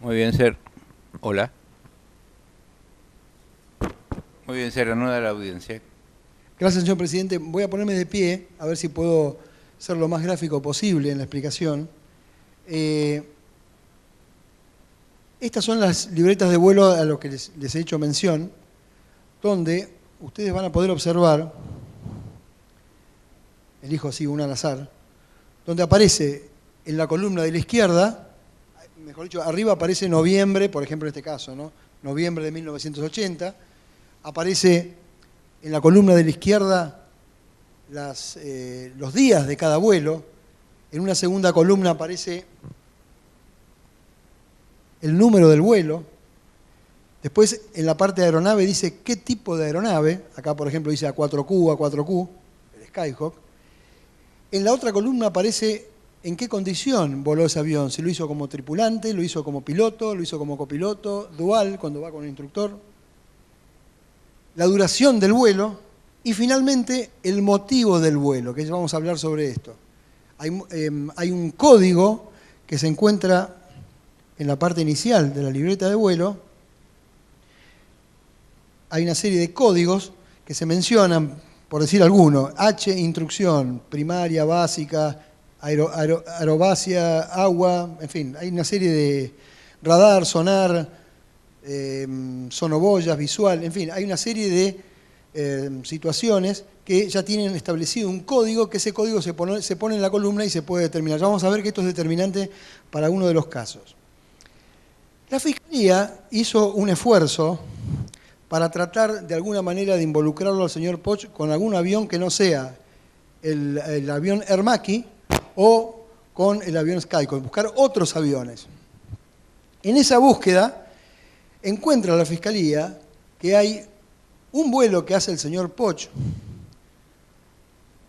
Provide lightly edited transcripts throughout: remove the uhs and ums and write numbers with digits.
Muy bien, Ser. Hola. Muy bien, se reanuda la audiencia. Gracias, señor presidente. Voy a ponerme de pie, a ver si puedo ser lo más gráfico posible en la explicación. Estas son las libretas de vuelo a lo que les he hecho mención, donde ustedes van a poder observar, elijo así una al azar, donde aparece en la columna de la izquierda, mejor dicho, arriba aparece noviembre, por ejemplo en este caso, ¿no? Noviembre de 1980, aparece en la columna de la izquierda los días de cada vuelo, en una segunda columna aparece el número del vuelo, después en la parte de aeronave dice qué tipo de aeronave, acá por ejemplo dice A4Q, A4Q, el Skyhawk. En la otra columna aparece en qué condición voló ese avión, si lo hizo como tripulante, lo hizo como piloto, lo hizo como copiloto, dual, cuando va con un instructor, la duración del vuelo y finalmente el motivo del vuelo, que ya vamos a hablar sobre esto. Hay un código que se encuentra en la parte inicial de la libreta de vuelo. Hay una serie de códigos que se mencionan, por decir alguno, H, instrucción, primaria, básica, aerobacia, agua, en fin, hay una serie de radar, sonar, sonoboyas, visual, en fin, hay una serie de situaciones que ya tienen establecido un código, que ese código se pone en la columna y se puede determinar. Ya vamos a ver que esto es determinante para uno de los casos. La Fiscalía hizo un esfuerzo para tratar de alguna manera de involucrarlo al señor Poch con algún avión que no sea el avión Ermaki o con el avión Skyhawk, buscar otros aviones. En esa búsqueda encuentra la Fiscalía que hay un vuelo que hace el señor Poch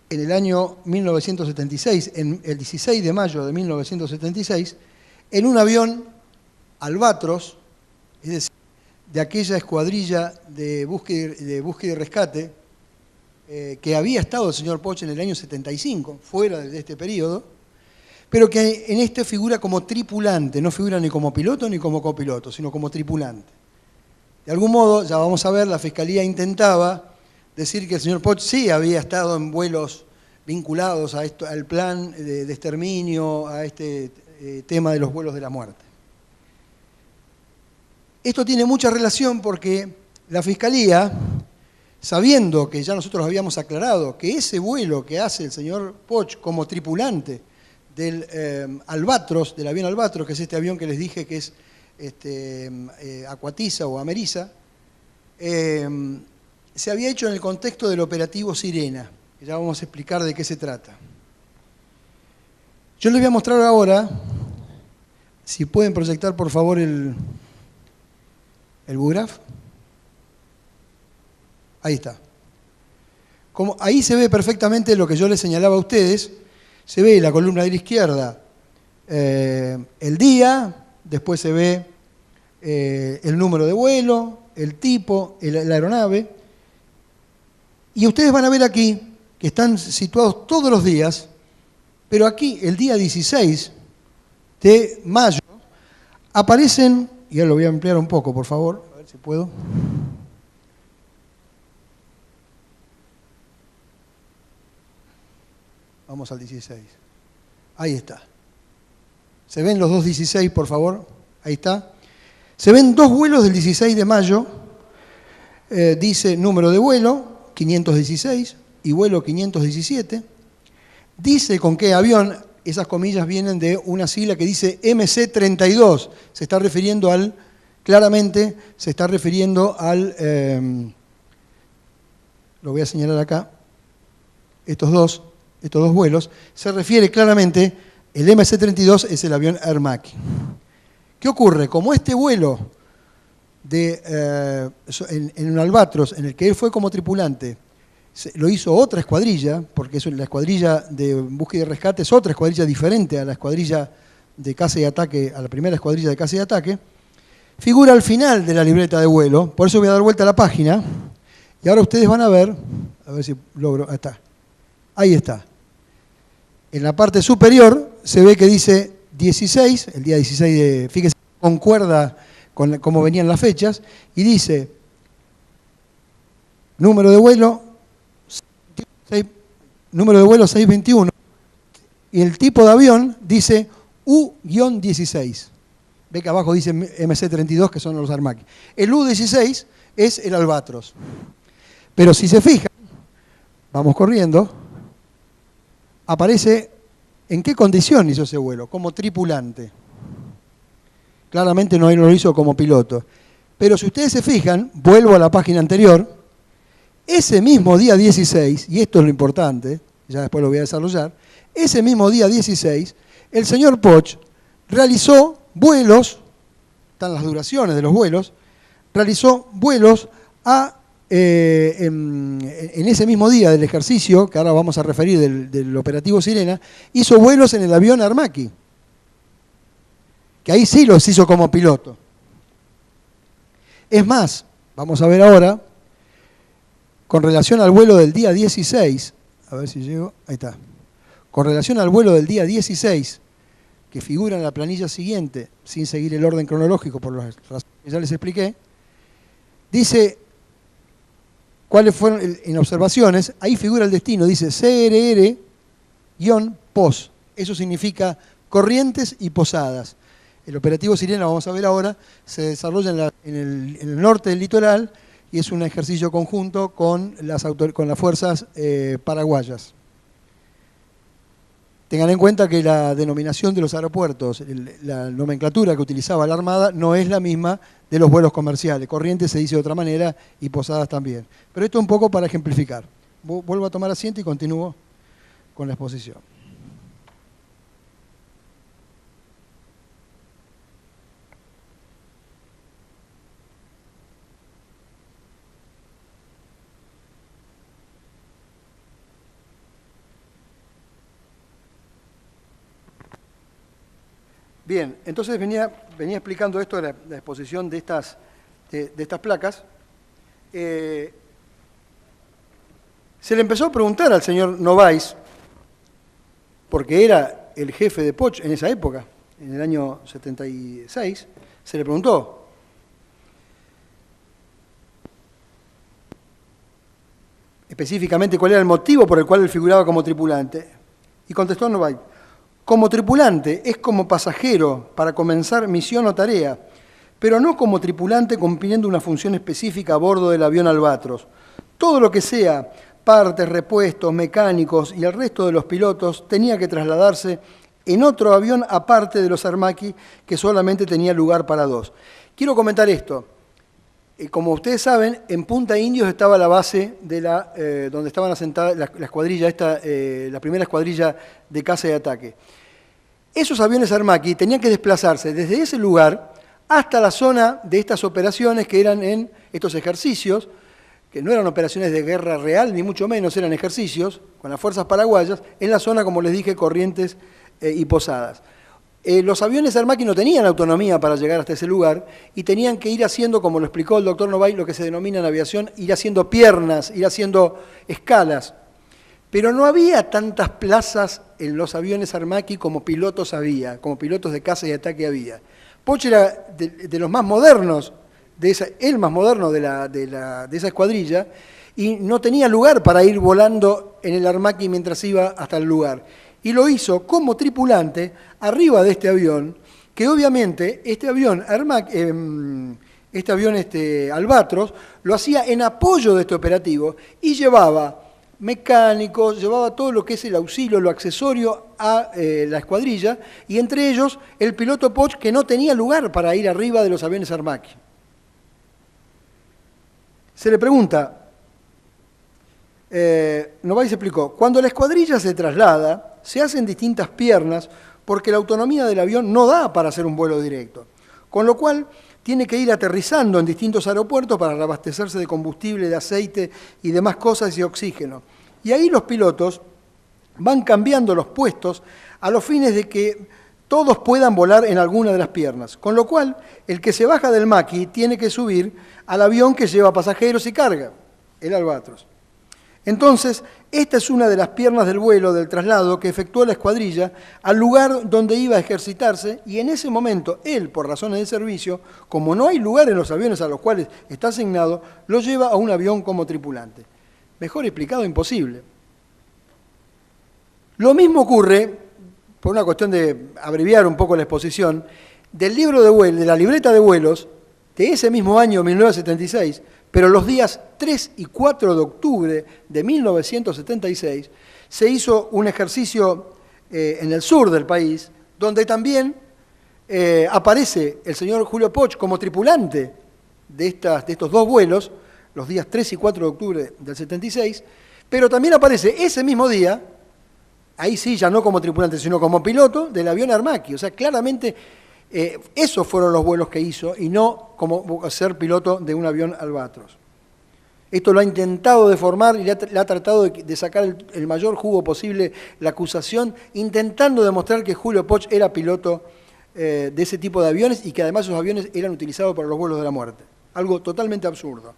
en el año 1976, el 16 de mayo de 1976, en un avión Albatros, es decir, de aquella escuadrilla de búsqueda y rescate que había estado el señor Poch en el año 75, fuera de este periodo, pero que en este figura como tripulante, no figura ni como piloto ni como copiloto, sino como tripulante. De algún modo, ya vamos a ver, la Fiscalía intentaba decir que el señor Poch sí había estado en vuelos vinculados a esto, al plan de exterminio, a este tema de los vuelos de la muerte. Esto tiene mucha relación porque la Fiscalía, sabiendo que ya nosotros habíamos aclarado que ese vuelo que hace el señor Poch como tripulante del Albatros, del avión Albatros, que es este avión que les dije que es Acuatiza o Ameriza, se había hecho en el contexto del operativo Sirena, que ya vamos a explicar de qué se trata. Yo les voy a mostrar ahora, si pueden proyectar por favor el BUGRAF. Ahí está. Ahí se ve perfectamente lo que yo les señalaba a ustedes. Se ve en la columna de la izquierda el día, después se ve el número de vuelo, el tipo, la aeronave. Y ustedes van a ver aquí que están situados todos los días, pero aquí el día 16 de mayo aparecen, y ahora lo voy a ampliar un poco, por favor, a ver si puedo. Vamos al 16. Ahí está. ¿Se ven los dos 16, por favor? Ahí está. Se ven dos vuelos del 16 de mayo. Dice número de vuelo, 516, y vuelo 517. Dice con qué avión, esas comillas vienen de una sigla que dice MC-32. Se está refiriendo claramente se está refiriendo al, lo voy a señalar acá, estos dos vuelos, se refiere claramente, el MC-32 es el avión Ermaki. ¿Qué ocurre? Como este vuelo en un Albatros, en el que él fue como tripulante, lo hizo otra escuadrilla, porque la escuadrilla de búsqueda y rescate es otra escuadrilla diferente a la escuadrilla de caza y ataque, a la primera escuadrilla de caza y ataque, figura al final de la libreta de vuelo. Por eso voy a dar vuelta a la página, y ahora ustedes van a ver si logro, ahí está. Ahí está. En la parte superior se ve que dice 16, el día 16 de, fíjense, concuerda con cómo venían las fechas, y dice, número de vuelo 621, y el tipo de avión dice U-16. Ve que abajo dice MC-32, que son los Aermacchi. El U-16 es el Albatros. Pero si se fijan, vamos corriendo, aparece en qué condición hizo ese vuelo, como tripulante. Claramente no lo hizo como piloto. Pero si ustedes se fijan, vuelvo a la página anterior, ese mismo día 16, y esto es lo importante, ya después lo voy a desarrollar, ese mismo día 16, el señor Poch realizó vuelos, están las duraciones de los vuelos, realizó vuelos en ese mismo día del ejercicio, que ahora vamos a referir del operativo Sirena, hizo vuelos en el avión Aermacchi, que ahí sí los hizo como piloto. Es más, vamos a ver ahora, con relación al vuelo del día 16, a ver si llego, ahí está, con relación al vuelo del día 16, que figura en la planilla siguiente, sin seguir el orden cronológico por las razones que ya les expliqué, dice, ¿cuáles fueron en observaciones? Ahí figura el destino, dice CRR-POS, eso significa corrientes y posadas. El operativo Sirena, vamos a ver ahora, se desarrolla en el norte del litoral y es un ejercicio conjunto con las fuerzas paraguayas. Tengan en cuenta que la denominación de los aeropuertos, la nomenclatura que utilizaba la Armada, no es la misma de los vuelos comerciales. Corrientes se dice de otra manera y posadas también. Pero esto un poco para ejemplificar. Vuelvo a tomar asiento y continúo con la exposición. Bien, entonces venía explicando esto de la exposición de estas placas. Se le empezó a preguntar al señor Novaes, porque era el jefe de Poch en esa época, en el año 76, se le preguntó. Específicamente cuál era el motivo por el cual él figuraba como tripulante. Y contestó Novaes: como tripulante es como pasajero para comenzar misión o tarea, pero no como tripulante cumpliendo una función específica a bordo del avión Albatros. Todo lo que sea partes, repuestos, mecánicos y el resto de los pilotos tenía que trasladarse en otro avión aparte de los Aermacchi, que solamente tenía lugar para 2. Quiero comentar esto. Como ustedes saben, en Punta Indios estaba la base de donde estaban asentadas la escuadrilla, la primera escuadrilla de caza y ataque. Esos aviones Aermacchi tenían que desplazarse desde ese lugar hasta la zona de estas operaciones que eran en estos ejercicios, que no eran operaciones de guerra real, ni mucho menos, eran ejercicios con las fuerzas paraguayas, en la zona, como les dije, Corrientes y Posadas. Los aviones Aermacchi no tenían autonomía para llegar hasta ese lugar y tenían que ir haciendo, como lo explicó el doctor Novaes, lo que se denomina en aviación, ir haciendo piernas, ir haciendo escalas. Pero no había tantas plazas en los aviones Aermacchi como pilotos había, como pilotos de caza y ataque había. Poch era de los más modernos, el más moderno de esa escuadrilla, y no tenía lugar para ir volando en el Aermacchi mientras iba hasta el lugar. Y lo hizo como tripulante arriba de este avión, que obviamente este avión Albatros lo hacía en apoyo de este operativo y llevaba mecánicos, llevaba todo lo que es el auxilio, lo accesorio a la escuadrilla, y entre ellos el piloto Poch, que no tenía lugar para ir arriba de los aviones Aermacchi. Se le pregunta, Novaes explicó, cuando la escuadrilla se traslada, se hacen distintas piernas porque la autonomía del avión no da para hacer un vuelo directo, con lo cual tiene que ir aterrizando en distintos aeropuertos para reabastecerse de combustible, de aceite y demás cosas y oxígeno. Y ahí los pilotos van cambiando los puestos a los fines de que todos puedan volar en alguna de las piernas, con lo cual el que se baja del Maki tiene que subir al avión que lleva pasajeros y carga, el Albatros. Entonces, esta es una de las piernas del vuelo, del traslado, que efectuó la escuadrilla al lugar donde iba a ejercitarse, y en ese momento, él, por razones de servicio, como no hay lugar en los aviones a los cuales está asignado, lo lleva a un avión como tripulante. Mejor explicado, imposible. Lo mismo ocurre, por una cuestión de abreviar un poco la exposición, del libro de vuelo, de la libreta de vuelos, de ese mismo año, 1976, pero los días 3 y 4 de octubre de 1976 se hizo un ejercicio en el sur del país, donde también aparece el señor Julio Poch como tripulante de estos dos vuelos, los días 3 y 4 de octubre del 76, pero también aparece ese mismo día, ahí sí, ya no como tripulante, sino como piloto del avión Armaki. O sea, claramente esos fueron los vuelos que hizo y no como ser piloto de un avión Albatros. Esto lo ha intentado deformar y le ha tratado de sacar el mayor jugo posible la acusación, intentando demostrar que Julio Poch era piloto de ese tipo de aviones y que además esos aviones eran utilizados para los vuelos de la muerte. Algo totalmente absurdo.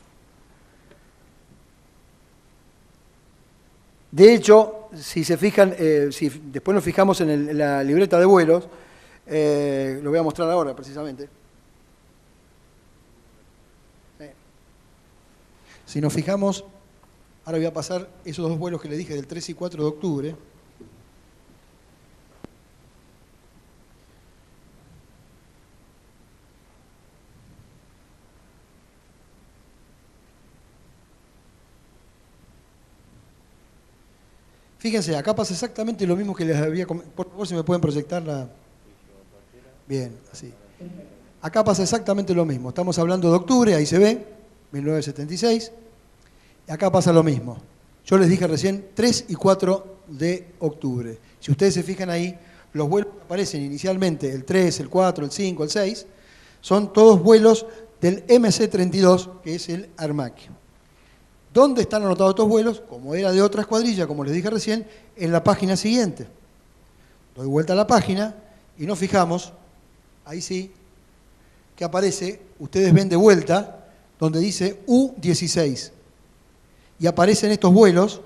De hecho, si se fijan, si después nos fijamos en la libreta de vuelos, lo voy a mostrar ahora precisamente. Si nos fijamos, ahora voy a pasar esos dos vuelos que le dije del 3 y 4 de octubre. Fíjense, acá pasa exactamente lo mismo que les había comentado. Por favor, si me pueden proyectar la... Bien, así. Acá pasa exactamente lo mismo. Estamos hablando de octubre, ahí se ve, 1976. Y acá pasa lo mismo. Yo les dije recién 3 y 4 de octubre. Si ustedes se fijan ahí, los vuelos que aparecen inicialmente, el 3, el 4, el 5, el 6, son todos vuelos del MC-32, que es el Armaki. ¿Dónde están anotados estos vuelos? Como era de otra escuadrilla, como les dije recién, en la página siguiente. Doy vuelta a la página y nos fijamos, ahí sí, que aparece, ustedes ven de vuelta, donde dice U-16. Y aparecen estos vuelos,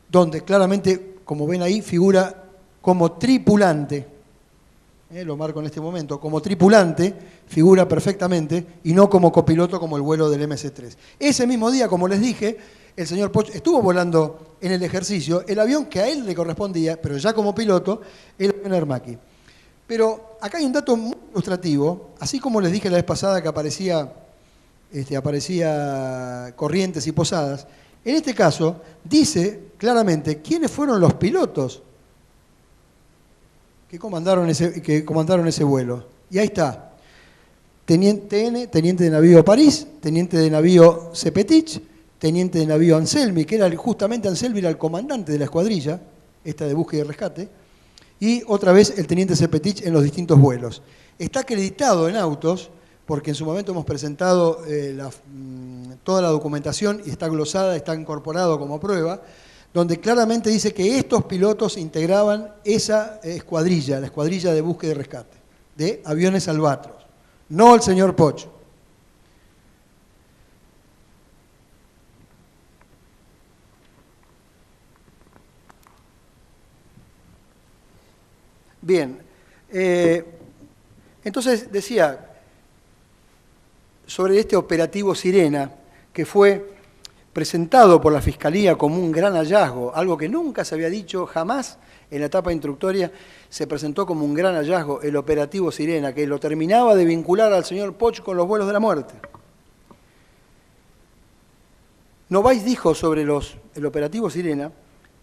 donde claramente, como ven ahí, figura como tripulante. Lo marco en este momento, como tripulante, figura perfectamente, y no como copiloto como el vuelo del MC-3. Ese mismo día, como les dije, el señor Poch estuvo volando en el ejercicio el avión que a él le correspondía, pero ya como piloto, el avión Armaki. Pero acá hay un dato muy ilustrativo, así como les dije la vez pasada que aparecía Corrientes y Posadas, en este caso dice claramente quiénes fueron los pilotos que comandaron ese vuelo. Y ahí está. Teniente de navío París, teniente de navío Cepetich, teniente de navío Anselmi, que era justamente Anselmi era el comandante de la escuadrilla, esta de búsqueda y rescate, y otra vez el teniente Cepetich en los distintos vuelos. Está acreditado en autos, porque en su momento hemos presentado toda la documentación y está glosada, está incorporado como prueba, donde claramente dice que estos pilotos integraban esa escuadrilla, la escuadrilla de búsqueda y rescate, de aviones Albatros, no el señor Poch. Bien, entonces decía, sobre este operativo Sirena, que fue presentado por la Fiscalía como un gran hallazgo, algo que nunca se había dicho jamás en la etapa instructoria, se presentó como un gran hallazgo el operativo Sirena, que lo terminaba de vincular al señor Poch con los vuelos de la muerte. Novaes dijo sobre el operativo Sirena,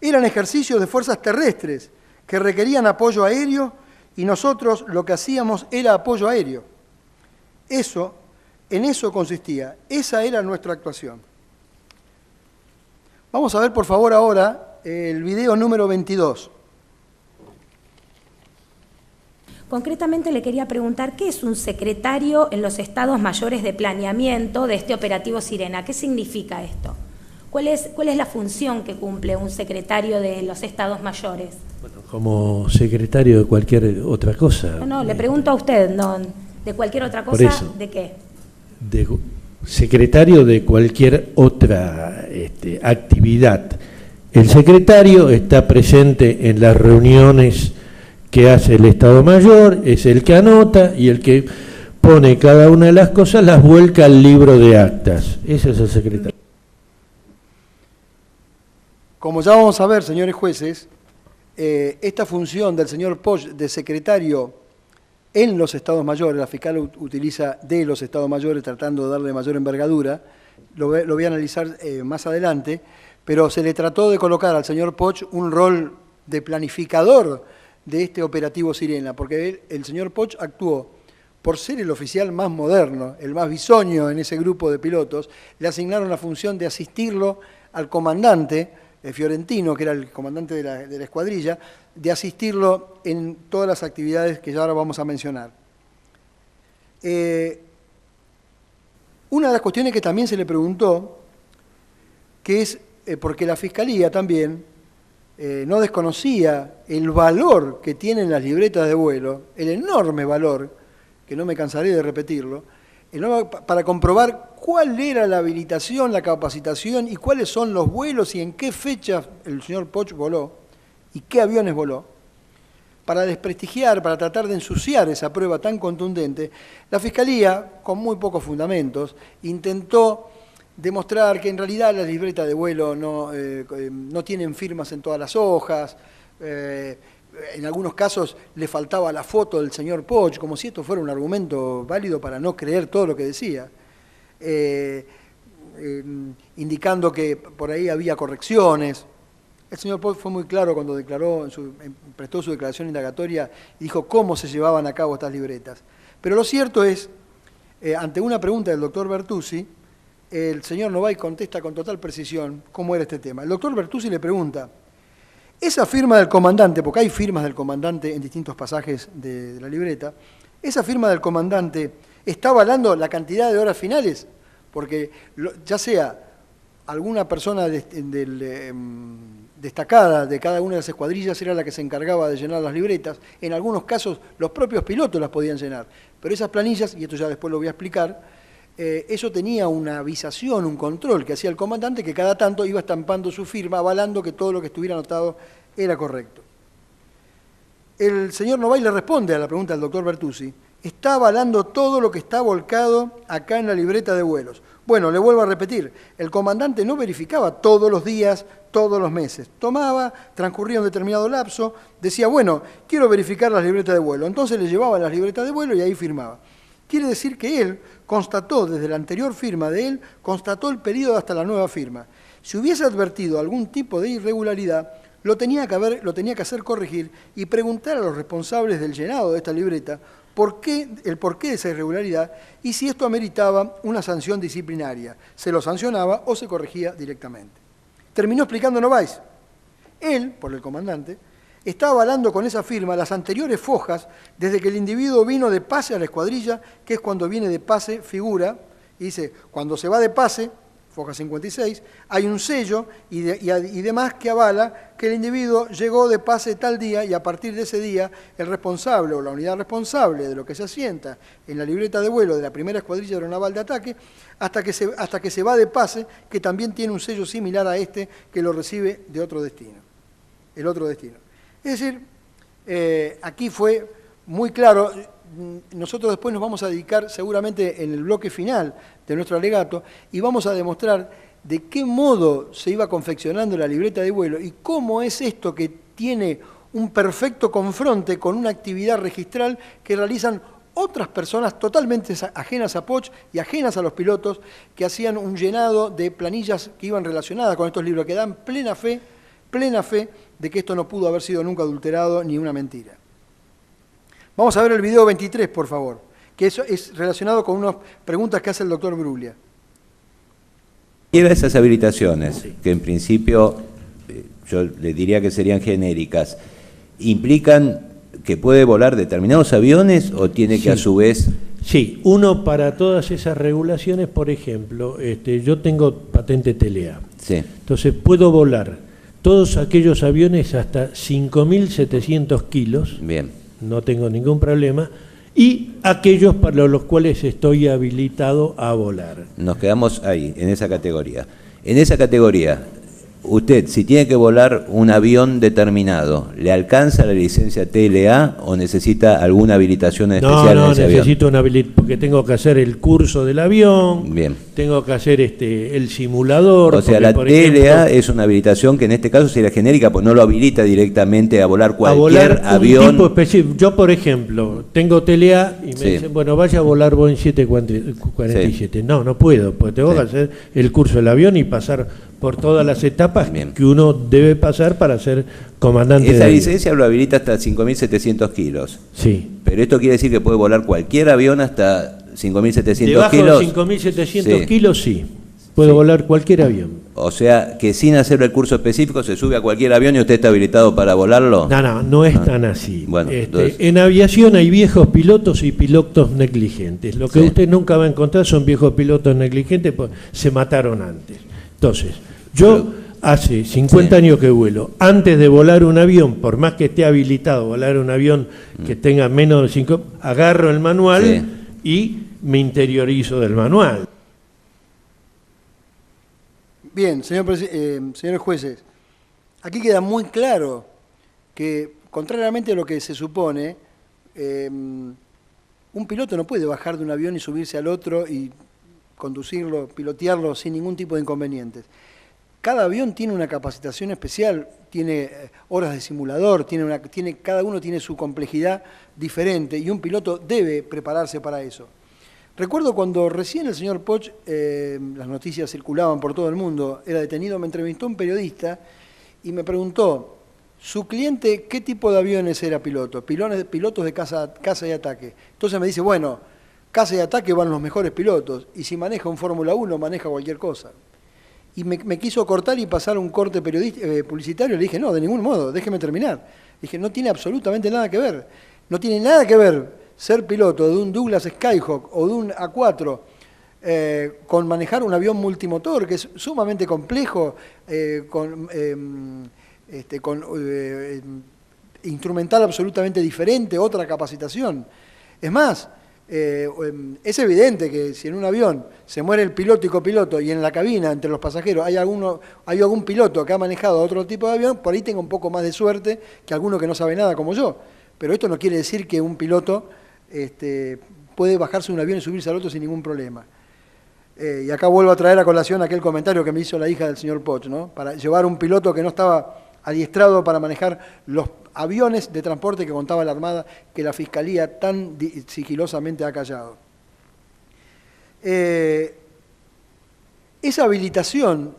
eran ejercicios de fuerzas terrestres que requerían apoyo aéreo y nosotros lo que hacíamos era apoyo aéreo. En eso consistía, esa era nuestra actuación. Vamos a ver, por favor, ahora el video número 22. Concretamente le quería preguntar, ¿qué es un secretario en los estados mayores de planeamiento de este operativo Sirena? ¿Qué significa esto? ¿Cuál es la función que cumple un secretario de los estados mayores? Bueno, como secretario de cualquier otra cosa. No, le pregunto a usted, no, ¿de cualquier otra cosa? ¿De qué? secretario de cualquier otra actividad. El secretario está presente en las reuniones que hace el Estado Mayor, es el que anota y el que pone cada una de las cosas, las vuelca al libro de actas. Ese es el secretario. Como ya vamos a ver, señores jueces, esta función del señor Poch de secretario en los Estados Mayores, la fiscal utiliza de los Estados Mayores tratando de darle mayor envergadura, lo voy a analizar más adelante, pero se le trató de colocar al señor Poch un rol de planificador de este operativo Sirena, porque el señor Poch actuó, por ser el oficial más moderno, el más bisoño en ese grupo de pilotos, le asignaron la función de asistirlo al comandante Fiorentino, que era el comandante de la escuadrilla, de asistirlo en todas las actividades que ya ahora vamos a mencionar. Una de las cuestiones que también se le preguntó, que es porque la Fiscalía también no desconocía el valor que tienen las libretas de vuelo, el enorme valor, que no me cansaré de repetirlo, para comprobar cuál era la habilitación, la capacitación y cuáles son los vuelos y en qué fecha el señor Poch voló y qué aviones voló. Para desprestigiar, para tratar de ensuciar esa prueba tan contundente, la Fiscalía, con muy pocos fundamentos, intentó demostrar que en realidad las libretas de vuelo no tienen firmas en todas las hojas, en algunos casos le faltaba la foto del señor Poch, como si esto fuera un argumento válido para no creer todo lo que decía, indicando que por ahí había correcciones. El señor Poch fue muy claro cuando prestó su declaración indagatoria y dijo cómo se llevaban a cabo estas libretas. Pero lo cierto es, ante una pregunta del doctor Bertuzzi, el señor Novay contesta con total precisión cómo era este tema. El doctor Bertuzzi le pregunta, esa firma del comandante, porque hay firmas del comandante en distintos pasajes de la libreta, esa firma del comandante está avalando la cantidad de horas finales, porque ya sea alguna persona destacada de cada una de las escuadrillas era la que se encargaba de llenar las libretas, en algunos casos los propios pilotos las podían llenar, pero esas planillas, y esto ya después lo voy a explicar, eso tenía una avisación, un control que hacía el comandante que cada tanto iba estampando su firma, avalando que todo lo que estuviera anotado era correcto. El señor Novay le responde a la pregunta del doctor Bertuzzi, está avalando todo lo que está volcado acá en la libreta de vuelos. Bueno, le vuelvo a repetir, el comandante no verificaba todos los días, todos los meses. Tomaba, transcurría un determinado lapso, decía, bueno, quiero verificar las libretas de vuelo. Entonces le llevaban las libretas de vuelo y ahí firmaba. Quiere decir que él constató, desde la anterior firma de él, constató el periodo hasta la nueva firma. Si hubiese advertido algún tipo de irregularidad, lo tenía que hacer corregir y preguntar a los responsables del llenado de esta libreta el porqué de esa irregularidad y si esto ameritaba una sanción disciplinaria. Se lo sancionaba o se corregía directamente. Terminó explicando Novaes. Él, por el comandante, está avalando con esa firma las anteriores fojas desde que el individuo vino de pase a la escuadrilla, que es cuando viene de pase, figura, y dice, cuando se va de pase, foja 56, hay un sello y demás que avala que el individuo llegó de pase tal día y a partir de ese día el responsable o la unidad responsable de lo que se asienta en la libreta de vuelo de la primera escuadrilla aeronaval de ataque hasta que se va de pase, que también tiene un sello similar a este que lo recibe de otro destino, el otro destino. Es decir, aquí fue muy claro. Nosotros después nos vamos a dedicar seguramente en el bloque final de nuestro alegato y vamos a demostrar de qué modo se iba confeccionando la libreta de vuelo y cómo es esto que tiene un perfecto confronte con una actividad registral que realizan otras personas totalmente ajenas a Poch y ajenas a los pilotos que hacían un llenado de planillas que iban relacionadas con estos libros, que dan plena fe de que esto no pudo haber sido nunca adulterado ni una mentira. Vamos a ver el video 23, por favor, que eso es relacionado con unas preguntas que hace el doctor Bruglia. Esas habilitaciones, que en principio yo le diría que serían genéricas, ¿implican que puede volar determinados aviones o tiene que a su vez...? Sí, uno para todas esas regulaciones, por ejemplo, yo tengo patente TLA, Sí. Entonces puedo volar todos aquellos aviones hasta 5.700 kilos. Bien. No tengo ningún problema, y aquellos para los cuales estoy habilitado a volar. Nos quedamos ahí, en esa categoría. En esa categoría, usted, si tiene que volar un avión determinado, ¿le alcanza la licencia TLA o necesita alguna habilitación especial en ese avión? No, necesito una habilitación, porque tengo que hacer el curso del avión, Bien. tengo que hacer el simulador. O sea, porque, la por TLA ejemplo, es una habilitación que en este caso sería genérica, pues no lo habilita directamente a volar a cualquier volar avión. un tipo específico. Yo, por ejemplo, tengo TLA y me Sí. dicen, bueno, vaya a volar Boeing 747. Sí. No puedo, porque tengo Sí. que hacer el curso del avión y pasar por todas las etapas Bien. que uno debe pasar para ser comandante de Esa avión. licencia lo habilita hasta 5.700 kilos. Sí. Pero esto quiere decir que puede volar cualquier avión hasta 5.700 Debajo kilos. de 5.700 Sí. kilos, sí. Puedo Sí. volar cualquier avión. O sea, que sin hacer el curso específico se sube a cualquier avión y usted está habilitado para volarlo. No es tan así. Bueno, entonces- En aviación hay viejos pilotos y pilotos negligentes. Lo que Sí. usted nunca va a encontrar son viejos pilotos negligentes, pues se mataron antes. Entonces, yo hace 50 Sí. años que vuelo. Antes de volar un avión, por más que esté habilitado a volar un avión que tenga menos de 5, agarro el manual Sí. y me interiorizo del manual. Bien, señores jueces, aquí queda muy claro que, contrariamente a lo que se supone, un piloto no puede bajar de un avión y subirse al otro y conducirlo, pilotearlo sin ningún tipo de inconvenientes. Cada avión tiene una capacitación especial, tiene horas de simulador, cada uno tiene su complejidad diferente y un piloto debe prepararse para eso. Recuerdo cuando recién el señor Poch, las noticias circulaban por todo el mundo, era detenido, me entrevistó un periodista y me preguntó, su cliente, ¿qué tipo de aviones era piloto? Pilotos de caza y ataque. Entonces me dice, bueno, caza y ataque van los mejores pilotos, y si maneja un Fórmula 1, maneja cualquier cosa. Y me quiso cortar y pasar un corte publicitario, le dije, no, de ningún modo, déjeme terminar. Dije, no tiene absolutamente nada que ver, no tiene nada que ver ser piloto de un Douglas Skyhawk o de un A4 con manejar un avión multimotor, que es sumamente complejo, con instrumental absolutamente diferente, otra capacitación. Es más, es evidente que si en un avión se muere el piloto y copiloto y en la cabina, entre los pasajeros, hay algún piloto que ha manejado otro tipo de avión, por ahí tengo un poco más de suerte que alguno que no sabe nada como yo. Pero esto no quiere decir que un piloto puede bajarse de un avión y subirse al otro sin ningún problema. Y acá vuelvo a traer a colación aquel comentario que me hizo la hija del señor Poch, ¿no? Para llevar un piloto que no estaba adiestrado para manejar los aviones de transporte que contaba la Armada, que la Fiscalía tan sigilosamente ha callado. Esa habilitación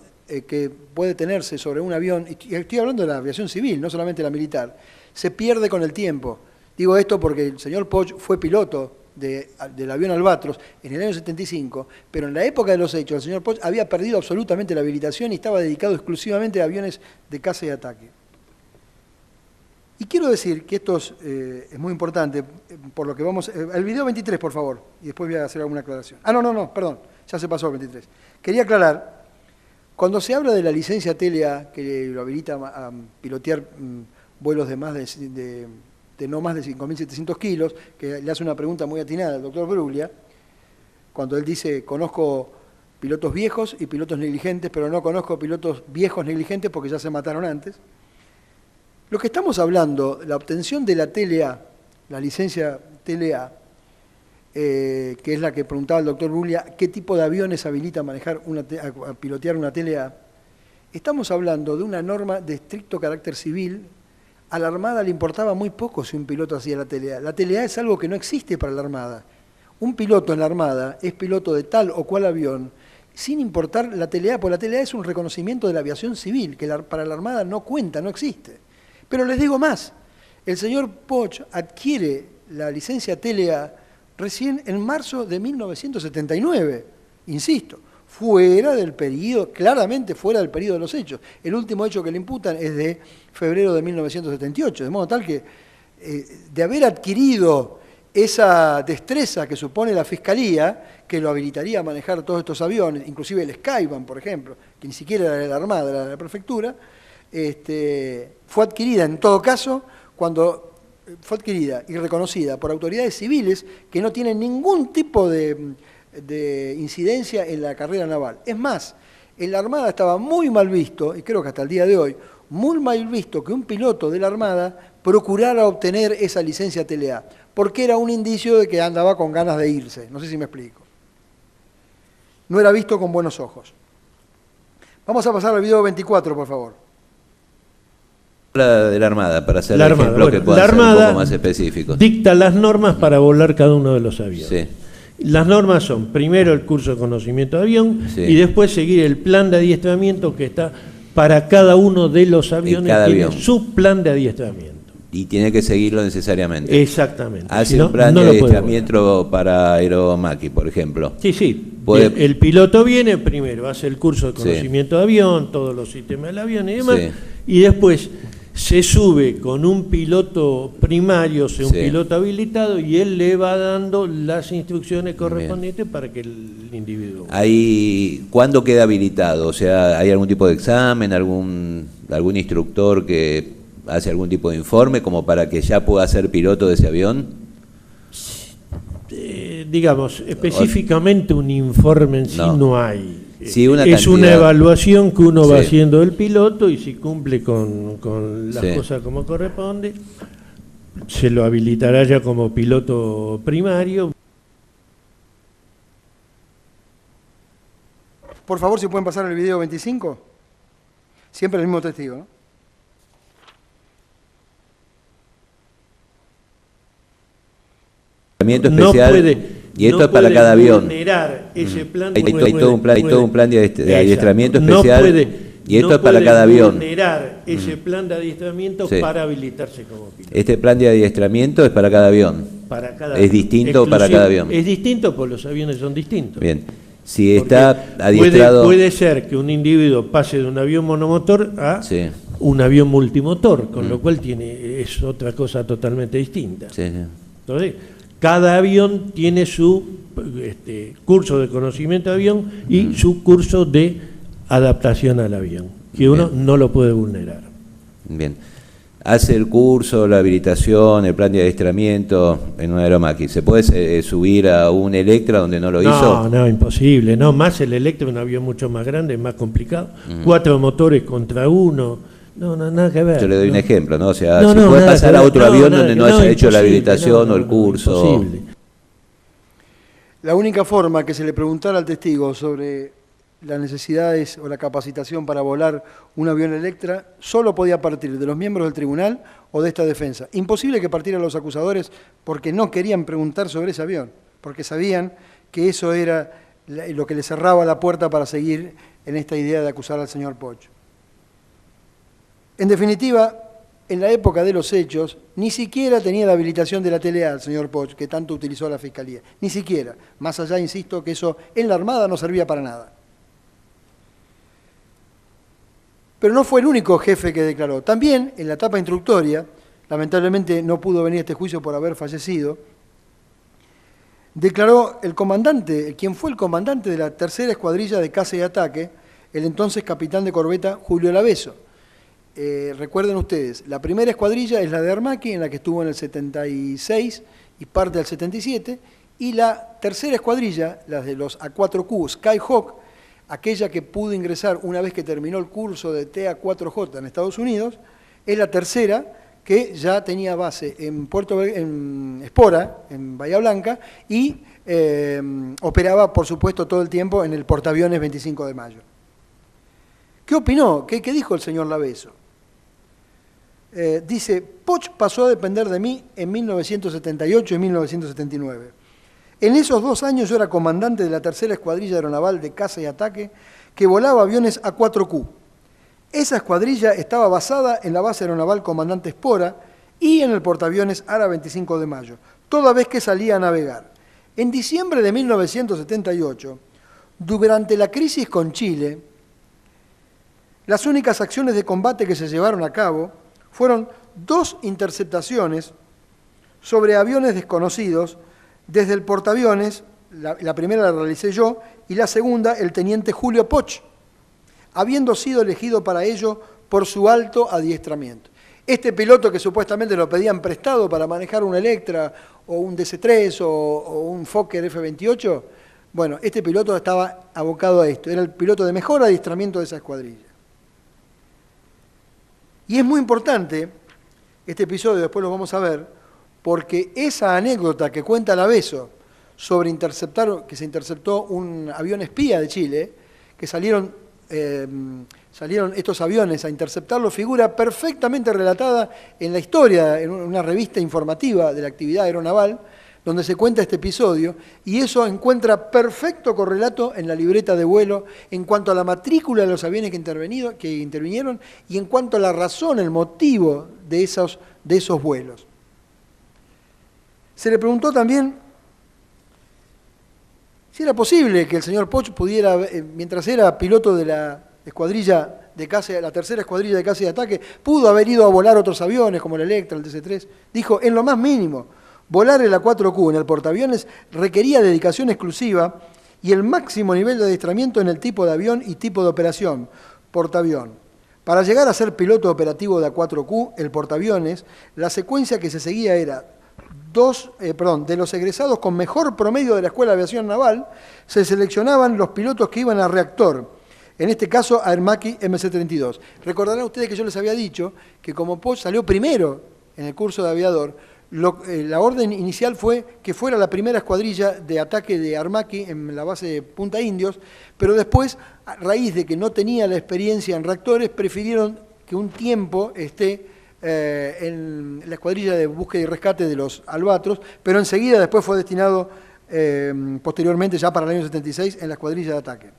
que puede tenerse sobre un avión, y estoy hablando de la aviación civil, no solamente la militar, se pierde con el tiempo. Digo esto porque el señor Poch fue piloto del avión Albatros en el año 75, pero en la época de los hechos el señor Poch había perdido absolutamente la habilitación y estaba dedicado exclusivamente a aviones de caza y ataque. Y quiero decir que esto es muy importante, por lo que vamos... el video 23, por favor, y después voy a hacer alguna aclaración. No, perdón, ya se pasó el 23. Quería aclarar, cuando se habla de la licencia TLA, que lo habilita a pilotear vuelos de no más de 5.700 kilos, que le hace una pregunta muy atinada al doctor Bruglia, cuando él dice, conozco pilotos viejos y pilotos negligentes, pero no conozco pilotos viejos negligentes porque ya se mataron antes. Lo que estamos hablando, la obtención de la TLA, la licencia TLA, que es la que preguntaba el doctor Bruglia, ¿qué tipo de aviones habilita a pilotear una TLA? Estamos hablando de una norma de estricto carácter civil. A la Armada le importaba muy poco si un piloto hacía la TLA. La TLA es algo que no existe para la Armada. Un piloto en la Armada es piloto de tal o cual avión, sin importar la TLA, porque la TLA es un reconocimiento de la aviación civil, que para la Armada no cuenta, no existe. Pero les digo más, el señor Poch adquiere la licencia TLA recién en marzo de 1979, insisto, fuera del periodo, claramente fuera del periodo de los hechos. El último hecho que le imputan es de febrero de 1978, de modo tal que de haber adquirido esa destreza que supone la Fiscalía, que lo habilitaría a manejar todos estos aviones, inclusive el Skyvan, por ejemplo, que ni siquiera era de la Armada, era de la Prefectura, fue adquirida en todo caso cuando fue adquirida y reconocida por autoridades civiles que no tienen ningún tipo de incidencia en la carrera naval. Es más, en la Armada estaba muy mal visto, y creo que hasta el día de hoy, muy mal visto que un piloto de la Armada procurara obtener esa licencia TLA, porque era un indicio de que andaba con ganas de irse. No sé si me explico. No era visto con buenos ojos. Vamos a pasar al video 24, por favor. La de la Armada, para hacer La el Armada, ejemplo que bueno, pueda la ser un Armada poco más específico. dicta las normas para volar cada uno de los aviones. Sí. Las normas son primero el curso de conocimiento de avión Sí. y después seguir el plan de adiestramiento que está para cada uno de los aviones, cada tiene avión. su plan de adiestramiento. Y tiene que seguirlo necesariamente. Exactamente. Hace Si no, un plan no de lo puede adiestramiento para Aeromaki, por ejemplo. Sí, sí. Puede- El piloto viene primero, hace el curso de Sí. conocimiento de avión, todos los sistemas del avión y demás, Sí. y después se sube con un piloto primario, o sea, un Sí. piloto habilitado, y él le va dando las instrucciones correspondientes para que el individuo... ¿Cuándo queda habilitado? O sea, ¿hay algún tipo de examen, algún instructor que hace algún tipo de informe como para que ya pueda ser piloto de ese avión? Digamos, específicamente un informe en sí no hay. Sí, una es una cantidad. evaluación que uno va Sí. haciendo del piloto y si cumple con las Sí. cosas como corresponde, se lo habilitará ya como piloto primario. Por favor, si pueden pasar el video 25. Siempre el mismo testigo, ¿no? Especial, y esto no es para puede cada avión. vulnerar ese plan. Hay todo un plan de Exacto. adiestramiento No especial, puede- y esto no es para puede cada avión. vulnerar ese plan de adiestramiento Sí. para habilitarse como piloto. Este plan de adiestramiento es para cada avión. Para cada Es distinto para exclusivo. cada avión. Es distinto porque los aviones son distintos. Bien. Si Porque está adiestrado... puede ser que un individuo pase de un avión monomotor a Sí, un avión multimotor, con lo cual es otra cosa totalmente distinta. sí, sí. Entonces, cada avión tiene su curso de conocimiento de avión y su curso de adaptación al avión, que uno Bien. no lo puede vulnerar. Bien. Hace el curso, la habilitación, el plan de adiestramiento en un Aeromaki. ¿Se puede subir a un Electra donde no lo hizo? No, imposible. No, más el Electra, un avión mucho más grande, más complicado. 4 motores contra uno. No, nada que ver. Yo le doy no. un ejemplo, ¿no? O sea, No, si no, puede nada pasar que a ver. otro No, avión nada donde que- no haya hecho la imposible, habilitación no, o el no, curso. imposible. La única forma que se le preguntara al testigo sobre las necesidades o la capacitación para volar un avión Electra solo podía partir de los miembros del tribunal o de esta defensa. Imposible que partieran los acusadores porque no querían preguntar sobre ese avión, porque sabían que eso era lo que le cerraba la puerta para seguir en esta idea de acusar al señor Poch. En definitiva, en la época de los hechos, ni siquiera tenía la habilitación de la TLA el señor Poch, que tanto utilizó la Fiscalía. Ni siquiera. Más allá, insisto, que eso en la Armada no servía para nada. Pero no fue el único jefe que declaró. También, en la etapa instructoria, lamentablemente no pudo venir a este juicio por haber fallecido, declaró el comandante, quien fue el comandante de la tercera escuadrilla de caza y ataque, el entonces capitán de corbeta Julio Laveso. Recuerden ustedes, la primera escuadrilla es la de Aeromaki, en la que estuvo en el 76 y parte del 77, y la tercera escuadrilla, la de los A4Q Skyhawk, aquella que pudo ingresar una vez que terminó el curso de TA4J en Estados Unidos, es la tercera que ya tenía base en Espora, en Bahía Blanca, y operaba, por supuesto, todo el tiempo en el portaaviones 25 de mayo. ¿Qué opinó? ¿Qué dijo el señor Laveso? Dice, Poch pasó a depender de mí en 1978 y 1979. En esos 2 años yo era comandante de la tercera escuadrilla aeronaval de caza y ataque que volaba aviones A4Q. Esa escuadrilla estaba basada en la base aeronaval Comandante Espora y en el portaaviones ARA 25 de mayo, toda vez que salía a navegar. En diciembre de 1978, durante la crisis con Chile, las únicas acciones de combate que se llevaron a cabo fueron 2 interceptaciones sobre aviones desconocidos desde el portaaviones, la primera la realicé yo, y la segunda el teniente Julio Poch, habiendo sido elegido para ello por su alto adiestramiento. Este piloto que supuestamente lo pedían prestado para manejar un Electra o un DC-3 o un Fokker F-28, bueno, este piloto estaba abocado a esto, era el piloto de mejor adiestramiento de esa escuadrilla. Y es muy importante, este episodio después lo vamos a ver, porque esa anécdota que cuenta Laveso sobre que se interceptó un avión espía de Chile, que salieron estos aviones a interceptarlo, figura perfectamente relatada en la historia, en una revista informativa de la actividad aeronaval, donde se cuenta este episodio, y eso encuentra perfecto correlato en la libreta de vuelo en cuanto a la matrícula de los aviones que intervinieron y en cuanto a la razón, el motivo de esos vuelos. Se le preguntó también si era posible que el señor Poch pudiera, mientras era piloto de la escuadrilla de caza, la tercera escuadrilla de caza y de ataque, pudo haber ido a volar otros aviones como el Electra, el DC-3. Dijo, en lo más mínimo, volar el A4Q en el portaaviones requería dedicación exclusiva y el máximo nivel de adiestramiento en el tipo de avión y tipo de operación, portaavión. Para llegar a ser piloto operativo de A4Q, el portaaviones, la secuencia que se seguía era de los egresados con mejor promedio de la Escuela de Aviación Naval, se seleccionaban los pilotos que iban a reactor, en este caso a Aermacchi MC-32. Recordarán ustedes que yo les había dicho que como Poch salió primero en el curso de aviador, la orden inicial fue que fuera la primera escuadrilla de ataque de Aermacchi en la base de Punta Indios, pero después, a raíz de que no tenía la experiencia en reactores, prefirieron que un tiempo esté en la escuadrilla de búsqueda y rescate de los Albatros, pero enseguida después fue destinado posteriormente, ya para el año 76, en la escuadrilla de ataque.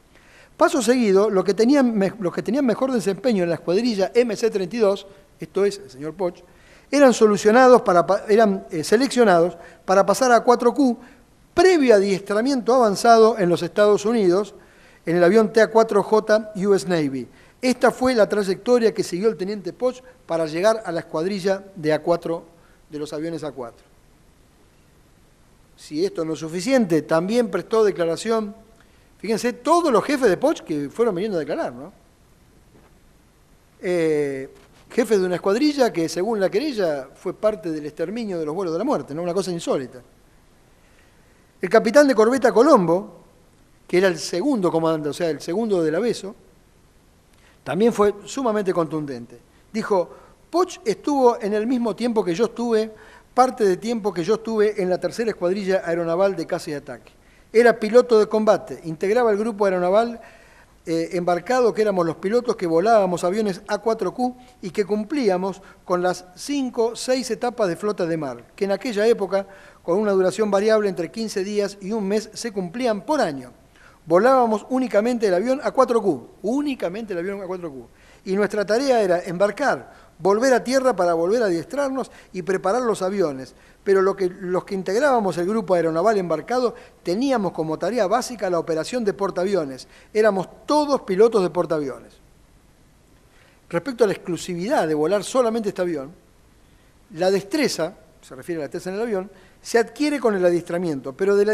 Paso seguido, los que tenían mejor desempeño en la escuadrilla MC-32, esto es, el señor Poch, eran seleccionados para pasar a 4Q previo adiestramiento avanzado en los Estados Unidos en el avión TA-4J US Navy. Esta fue la trayectoria que siguió el teniente Poch para llegar a la escuadrilla de A4, de los aviones A4. Si esto no es suficiente, también prestó declaración, fíjense, todos los jefes de Poch que fueron viniendo a declarar, ¿no? Jefe de una escuadrilla que, según la querella, fue parte del exterminio de los vuelos de la muerte, ¿no? Una cosa insólita. El capitán de corbeta Colombo, que era el segundo comandante, o sea, el segundo de Laveso, también fue sumamente contundente. Dijo, Poch estuvo en el mismo tiempo que yo estuve, parte de tiempo que yo estuve en la tercera escuadrilla aeronaval de caza y ataque. Era piloto de combate, integraba el grupo aeronaval embarcado, que éramos los pilotos que volábamos aviones A4Q y que cumplíamos con las 5 o 6 etapas de flota de mar, que en aquella época, con una duración variable entre 15 días y un mes, se cumplían por año. Volábamos únicamente el avión A4Q, únicamente el avión A4Q. Y nuestra tarea era embarcar, volver a tierra para volver a adiestrarnos y preparar los aviones. Pero los que integrábamos el grupo aeronaval embarcado teníamos como tarea básica la operación de portaaviones. Éramos todos pilotos de portaaviones. Respecto a la exclusividad de volar solamente este avión, la destreza, se refiere a la destreza en el avión, se adquiere con el adiestramiento, pero del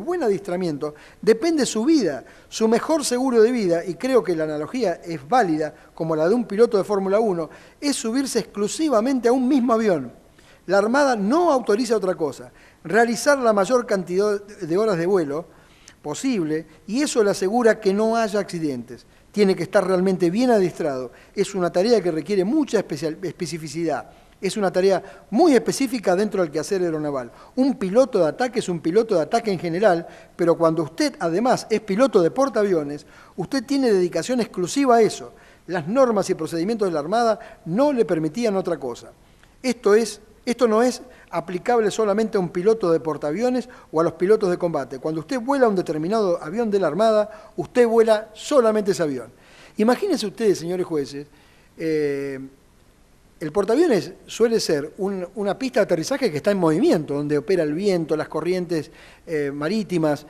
buen adiestramiento, depende su vida, su mejor seguro de vida, y creo que la analogía es válida, como la de un piloto de Fórmula 1, es subirse exclusivamente a un mismo avión. La Armada no autoriza otra cosa, realizar la mayor cantidad de horas de vuelo posible, y eso le asegura que no haya accidentes. Tiene que estar realmente bien adiestrado. Es una tarea que requiere mucha especificidad. Es una tarea muy específica dentro del quehacer aeronaval. Un piloto de ataque es un piloto de ataque en general, pero cuando usted además es piloto de portaaviones, usted tiene dedicación exclusiva a eso. Las normas y procedimientos de la Armada no le permitían otra cosa. Esto no es aplicable solamente a un piloto de portaaviones o a los pilotos de combate. Cuando usted vuela un determinado avión de la Armada, usted vuela solamente ese avión. Imagínense ustedes, señores jueces, el portaaviones suele ser una pista de aterrizaje que está en movimiento, donde opera el viento, las corrientes marítimas.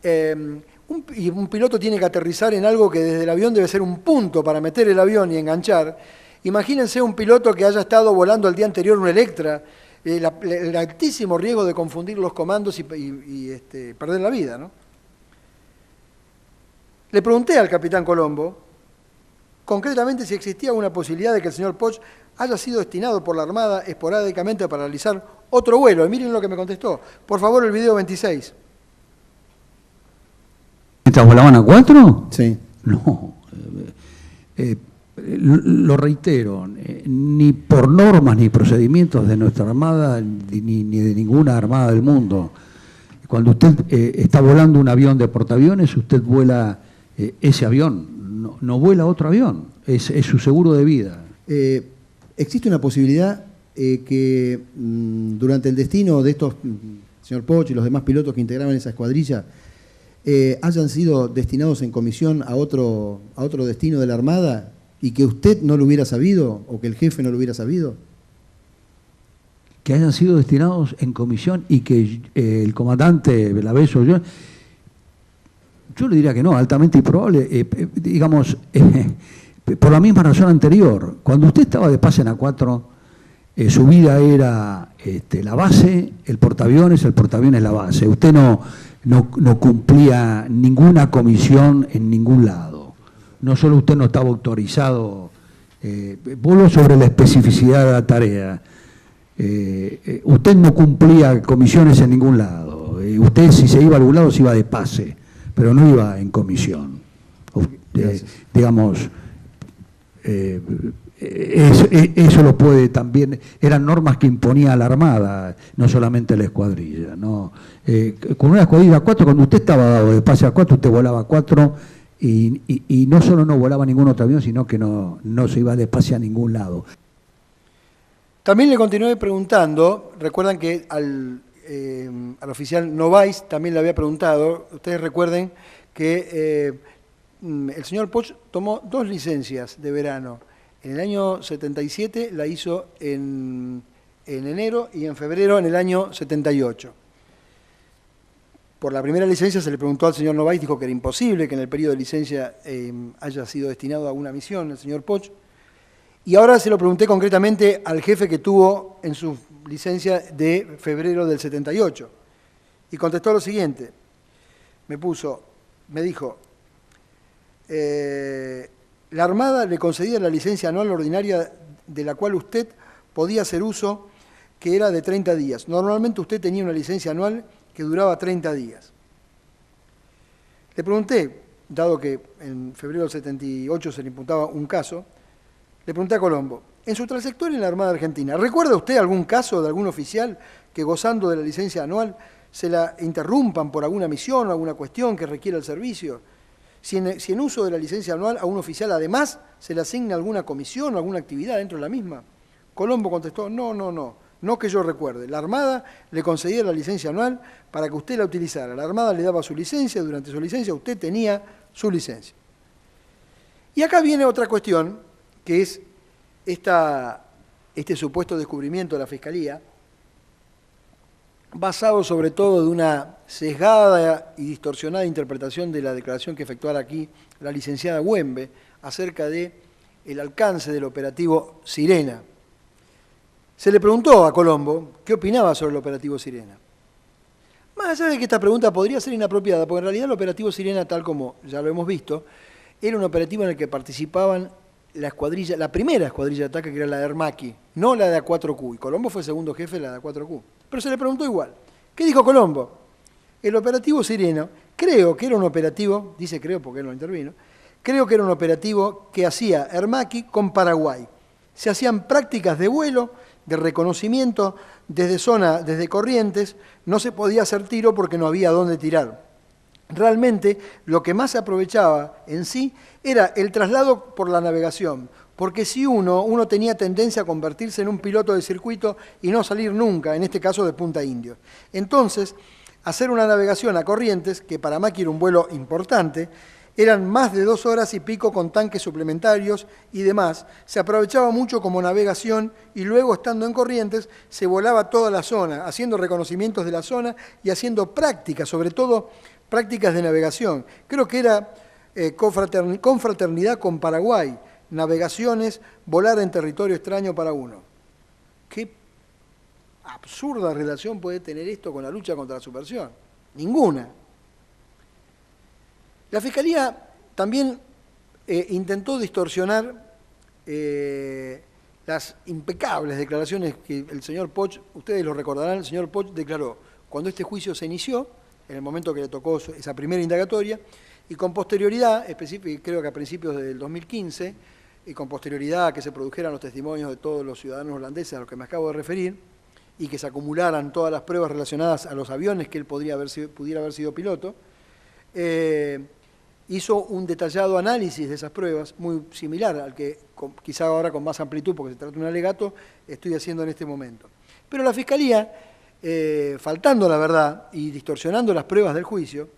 Y un piloto tiene que aterrizar en algo que desde el avión debe ser un punto para meter el avión y enganchar. Imagínense un piloto que haya estado volando el día anterior un Electra, el altísimo riesgo de confundir los comandos y perder la vida, ¿no? Le pregunté al capitán Colombo concretamente si existía una posibilidad de que el señor Poch haya sido destinado por la Armada esporádicamente para realizar otro vuelo. Y miren lo que me contestó. Por favor, el video 26. ¿Mientras volaban a 4? Sí. No. Lo reitero, ni por normas ni procedimientos de nuestra Armada, ni de ninguna Armada del mundo. Cuando usted está volando un avión de portaaviones, usted vuela ese avión, no vuela otro avión, es su seguro de vida. ¿Existe una posibilidad que durante el destino de estos, señor Poch y los demás pilotos que integraban esa escuadrilla, hayan sido destinados en comisión a otro destino de la Armada y que usted no lo hubiera sabido o que el jefe no lo hubiera sabido? Que hayan sido destinados en comisión y que el comandante Belaveso, yo le diría que no, altamente improbable, digamos, por la misma razón anterior. Cuando usted estaba de pase en A4, su vida era la base, el portaaviones la base. Usted no cumplía ninguna comisión en ningún lado. No solo usted no estaba autorizado, vuelo sobre la especificidad de la tarea. Usted no cumplía comisiones en ningún lado. Usted, si se iba a algún lado, se iba de pase, pero no iba en comisión. Digamos, eso lo puede también. Eran normas que imponía la Armada, no solamente la escuadrilla. ¿No? Con una escuadrilla 4, cuando usted estaba dado de pase a 4, usted volaba 4 y no solo no volaba ningún otro avión, sino que no se iba de pase a ningún lado. También le continué preguntando, recuerdan que al oficial Novaes también le había preguntado, ustedes recuerden que el señor Poch tomó 2 licencias de verano. En el año 77 la hizo en enero y en febrero en el año 78. Por la primera licencia se le preguntó al señor Novaes, dijo que era imposible que en el periodo de licencia haya sido destinado a una misión el señor Poch. Y ahora se lo pregunté concretamente al jefe que tuvo en su licencia de febrero del 78. Y contestó lo siguiente. Me dijo, la Armada le concedía la licencia anual ordinaria de la cual usted podía hacer uso, que era de 30 días. Normalmente usted tenía una licencia anual que duraba 30 días. Le pregunté, dado que en febrero del 78 se le imputaba un caso, le pregunté a Colombo, en su trayectoria en la Armada Argentina, ¿recuerda usted algún caso de algún oficial que gozando de la licencia anual se la interrumpan por alguna misión o alguna cuestión que requiera el servicio? Si en uso de la licencia anual a un oficial además se le asigna alguna comisión o alguna actividad dentro de la misma. Colombo contestó, no que yo recuerde. La Armada le concedía la licencia anual para que usted la utilizara. La Armada le daba su licencia, durante su licencia usted tenía su licencia. Y acá viene otra cuestión, que es este supuesto descubrimiento de la Fiscalía, basado sobre todo de una sesgada y distorsionada interpretación de la declaración que efectuara aquí la licenciada Güembe acerca del alcance del operativo Sirena. Se le preguntó a Colombo qué opinaba sobre el operativo Sirena. Más allá de que esta pregunta podría ser inapropiada, porque en realidad el operativo Sirena, tal como ya lo hemos visto, era un operativo en el que participaban la primera escuadrilla de ataque, que era la de Ermaki, no la de A4Q, y Colombo fue segundo jefe de la de A4Q. Pero se le preguntó igual. ¿Qué dijo Colombo? El operativo Sirena, creo que era un operativo, dice creo porque él no intervino, creo que era un operativo que hacía Ermaki con Paraguay. Se hacían prácticas de vuelo, de reconocimiento desde Corrientes, no se podía hacer tiro porque no había dónde tirar. Realmente lo que más se aprovechaba en sí era el traslado por la navegación, porque si uno tenía tendencia a convertirse en un piloto de circuito y no salir nunca, en este caso de Punta Indio. Entonces, hacer una navegación a Corrientes, que para Maki era un vuelo importante, eran más de 2 horas y pico con tanques suplementarios y demás. Se aprovechaba mucho como navegación y luego, estando en Corrientes, se volaba toda la zona, haciendo reconocimientos de la zona y haciendo prácticas, sobre todo prácticas de navegación. Creo que era confraternidad con Paraguay, navegaciones, volar en territorio extraño para uno. ¿Qué absurda relación puede tener esto con la lucha contra la subversión? Ninguna. La Fiscalía también intentó distorsionar las impecables declaraciones que el señor Poch, ustedes lo recordarán, el señor Poch declaró cuando este juicio se inició, en el momento que le tocó esa primera indagatoria, y con posterioridad, creo que a principios del 2015, y con posterioridad a que se produjeran los testimonios de todos los ciudadanos holandeses a los que me acabo de referir, y que se acumularan todas las pruebas relacionadas a los aviones que él pudiera haber sido piloto, hizo un detallado análisis de esas pruebas, muy similar al que, quizá ahora con más amplitud, porque se trata de un alegato, estoy haciendo en este momento. Pero la Fiscalía, faltando la verdad y distorsionando las pruebas del juicio,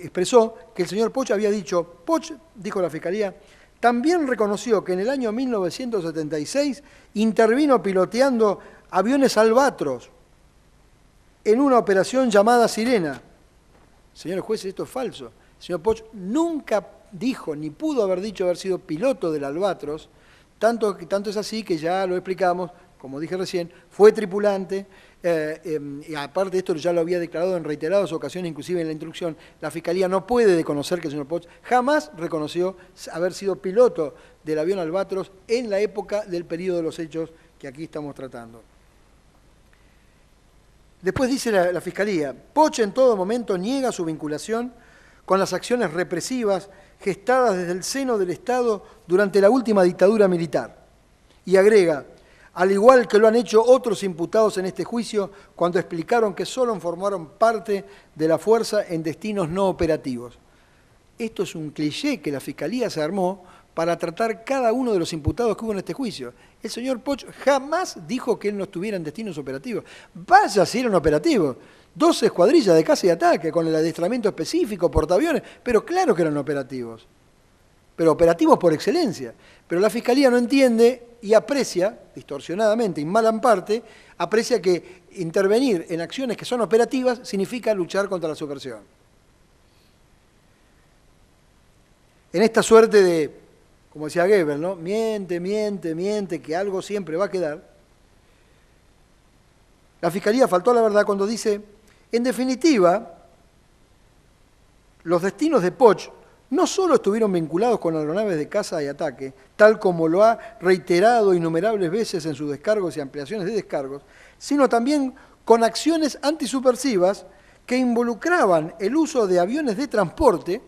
expresó que el señor Poch había dicho, Poch, dijo la Fiscalía, también reconoció que en el año 1976 intervino piloteando aviones Albatros en una operación llamada Sirena. Señores jueces, esto es falso. El señor Poch nunca dijo, ni pudo haber dicho haber sido piloto del Albatros, tanto es así que ya lo explicamos, como dije recién, fue tripulante, y aparte de esto ya lo había declarado en reiteradas ocasiones, inclusive en la instrucción, la Fiscalía no puede desconocer que el señor Poch jamás reconoció haber sido piloto del avión Albatros en la época del periodo de los hechos que aquí estamos tratando. Después dice la Fiscalía, Poch en todo momento niega su vinculación con las acciones represivas gestadas desde el seno del Estado durante la última dictadura militar. Y agrega, al igual que lo han hecho otros imputados en este juicio cuando explicaron que solo formaron parte de la fuerza en destinos no operativos. Esto es un cliché que la Fiscalía se armó para tratar cada uno de los imputados que hubo en este juicio. El señor Poch jamás dijo que él no estuviera en destinos operativos. Vaya si eran operativos. 12 escuadrillas de caza y ataque con el adiestramiento específico, portaaviones, pero claro que eran operativos. Pero operativos por excelencia. Pero la Fiscalía no entiende y aprecia, distorsionadamente y mal en parte, aprecia que intervenir en acciones que son operativas significa luchar contra la subversión. En esta suerte de, como decía Goebbels, ¿no? Miente, que algo siempre va a quedar. La Fiscalía faltó a la verdad cuando dice, en definitiva, los destinos de Poch no solo estuvieron vinculados con aeronaves de caza y ataque, tal como lo ha reiterado innumerables veces en sus descargos y ampliaciones de descargos, sino también con acciones antisubversivas que involucraban el uso de aviones de transporte.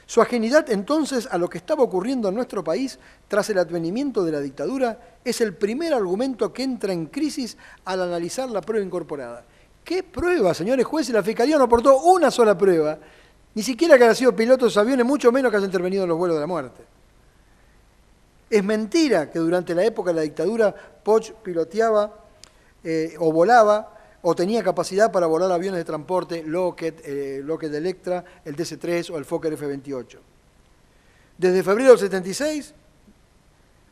Su ajenidad entonces a lo que estaba ocurriendo en nuestro país tras el advenimiento de la dictadura es el primer argumento que entra en crisis al analizar la prueba incorporada. ¿Qué prueba, señores jueces? La Fiscalía no aportó una sola prueba, ni siquiera que haya sido piloto de esos aviones, mucho menos que haya intervenido en los vuelos de la muerte. Es mentira que durante la época de la dictadura Poch piloteaba o volaba o tenía capacidad para volar aviones de transporte, Lockheed Electra, el DC-3 o el Fokker F-28. Desde febrero del 76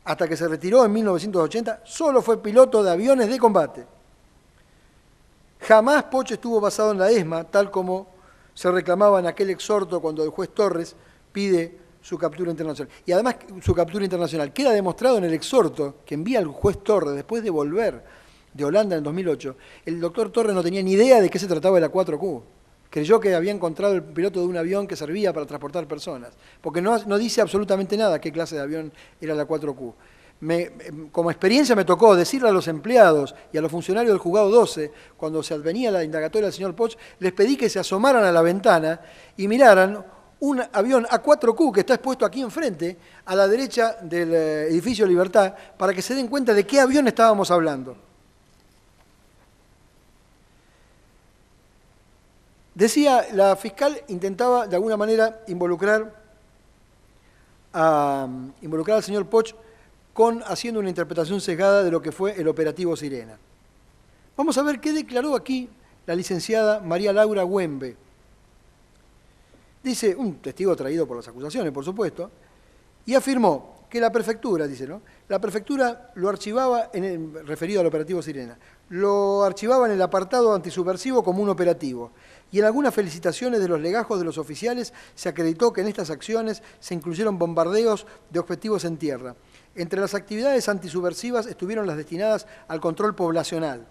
hasta que se retiró en 1980, solo fue piloto de aviones de combate. Jamás Poch estuvo basado en la ESMA, tal como se reclamaba en aquel exhorto cuando el juez Torres pide su captura internacional. Y además su captura internacional queda demostrado en el exhorto que envía el juez Torres después de volver de Holanda en el 2008. El doctor Torres no tenía ni idea de qué se trataba de la 4Q. Creyó que había encontrado el piloto de un avión que servía para transportar personas, porque no dice absolutamente nada qué clase de avión era la 4Q. Como experiencia me tocó decirle a los empleados y a los funcionarios del juzgado 12, cuando se advenía la indagatoria del señor Poch, les pedí que se asomaran a la ventana y miraran un avión A4Q que está expuesto aquí enfrente, a la derecha del edificio Libertad, para que se den cuenta de qué avión estábamos hablando. Decía, la fiscal intentaba de alguna manera involucrar al señor Poch haciendo una interpretación sesgada de lo que fue el operativo Sirena. Vamos a ver qué declaró aquí la licenciada María Laura Güembe. Dice, un testigo traído por las acusaciones, por supuesto, y afirmó que la prefectura, dice, ¿no? La prefectura lo archivaba, referido al operativo Sirena, lo archivaba en el apartado antisubversivo como un operativo. Y en algunas felicitaciones de los legajos de los oficiales se acreditó que en estas acciones se incluyeron bombardeos de objetivos en tierra. Entre las actividades antisubversivas estuvieron las destinadas al control poblacional.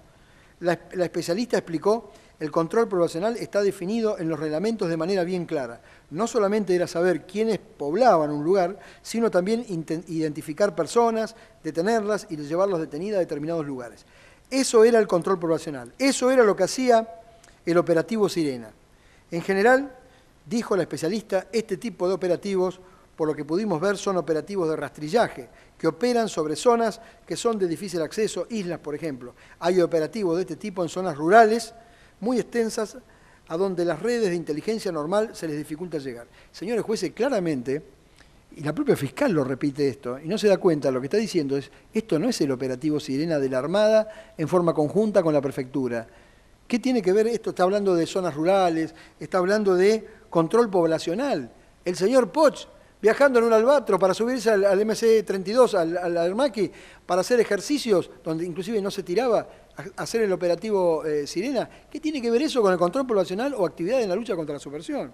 La especialista explicó, el control poblacional está definido en los reglamentos de manera bien clara. no solamente era saber quiénes poblaban un lugar, sino también identificar personas, detenerlas y llevarlos detenidas a determinados lugares. Eso era el control poblacional, eso era lo que hacía el operativo Sirena. En general, dijo la especialista, este tipo de operativos, por lo que pudimos ver, son operativos de rastrillaje, que operan sobre zonas que son de difícil acceso, islas, por ejemplo. Hay operativos de este tipo en zonas rurales, muy extensas, a donde las redes de inteligencia normal se les dificulta llegar. Señores jueces, claramente, y la propia fiscal lo repite esto, y no se da cuenta, lo que está diciendo es, esto no es el operativo Sirena de la Armada en forma conjunta con la prefectura. ¿Qué tiene que ver esto? Está hablando de zonas rurales, está hablando de control poblacional. El señor Poch, viajando en un albatro para subirse al MC-32, al Armaqui, para hacer ejercicios, donde inclusive no se tiraba, a hacer el operativo Sirena. ¿Qué tiene que ver eso con el control poblacional o actividad en la lucha contra la subversión?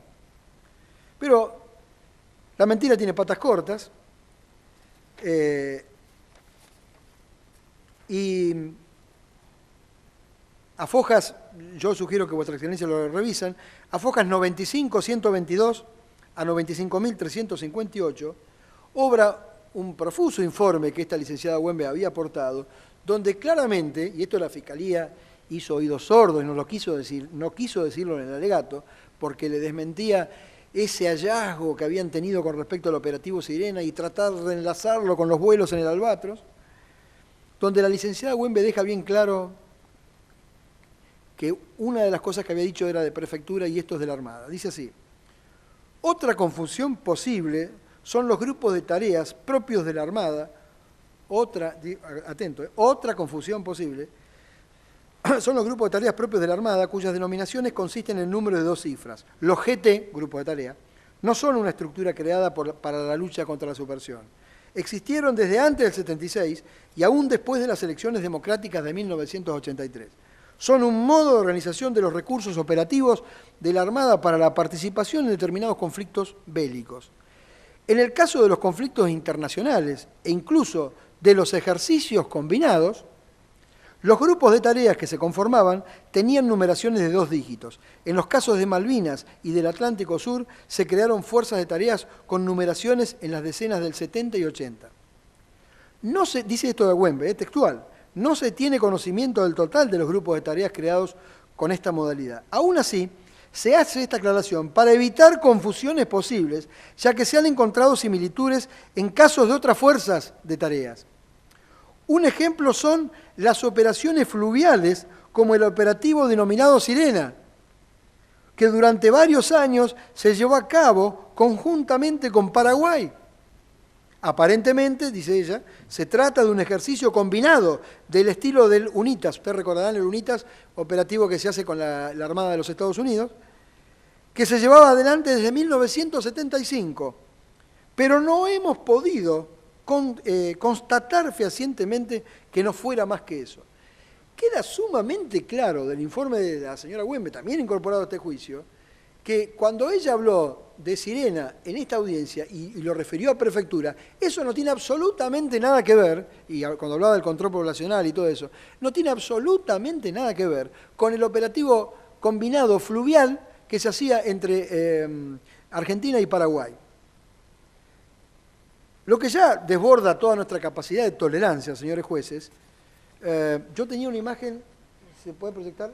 Pero la mentira tiene patas cortas y a Fojas, yo sugiero que vuestra excelencia lo revisen, a Fojas 95.122 a 95.358, obra un profuso informe que esta licenciada Wembe había aportado, donde claramente, y esto la Fiscalía hizo oídos sordos y no lo quiso decir, no quiso decirlo en el alegato, porque le desmentía ese hallazgo que habían tenido con respecto al operativo Sirena y tratar de enlazarlo con los vuelos en el Albatros, donde la licenciada Wembe deja bien claro que una de las cosas que había dicho era de prefectura y esto es de la Armada. Dice así, otra confusión posible son los grupos de tareas propios de la Armada, otra confusión posible son los grupos de tareas propios de la Armada cuyas denominaciones consisten en el número de 2 cifras. Los GT, grupos de tarea, no son una estructura creada para la lucha contra la subversión. Existieron desde antes del 76 y aún después de las elecciones democráticas de 1983. Son un modo de organización de los recursos operativos de la Armada para la participación en determinados conflictos bélicos. En el caso de los conflictos internacionales e incluso de los ejercicios combinados, los grupos de tareas que se conformaban tenían numeraciones de 2 dígitos. En los casos de Malvinas y del Atlántico Sur se crearon fuerzas de tareas con numeraciones en las decenas del 70 y 80. No se, dice esto de Wembe, textual, no se tiene conocimiento del total de los grupos de tareas creados con esta modalidad. Aún así, se hace esta aclaración para evitar confusiones posibles, ya que se han encontrado similitudes en casos de otras fuerzas de tareas. Un ejemplo son las operaciones fluviales, como el operativo denominado Sirena, que durante varios años se llevó a cabo conjuntamente con Paraguay. Aparentemente, dice ella, se trata de un ejercicio combinado del estilo del UNITAS. Ustedes recordarán el UNITAS, operativo que se hace con la Armada de los Estados Unidos, que se llevaba adelante desde 1975. Pero no hemos podido constatar fehacientemente que no fuera más que eso. Queda sumamente claro del informe de la señora Wembe, también incorporado a este juicio, que cuando ella habló de Sirena en esta audiencia y lo refirió a prefectura, eso no tiene absolutamente nada que ver, y cuando hablaba del control poblacional y todo eso, no tiene absolutamente nada que ver con el operativo combinado fluvial que se hacía entre Argentina y Paraguay. Lo que ya desborda toda nuestra capacidad de tolerancia, señores jueces, yo tenía una imagen, ¿se puede proyectar?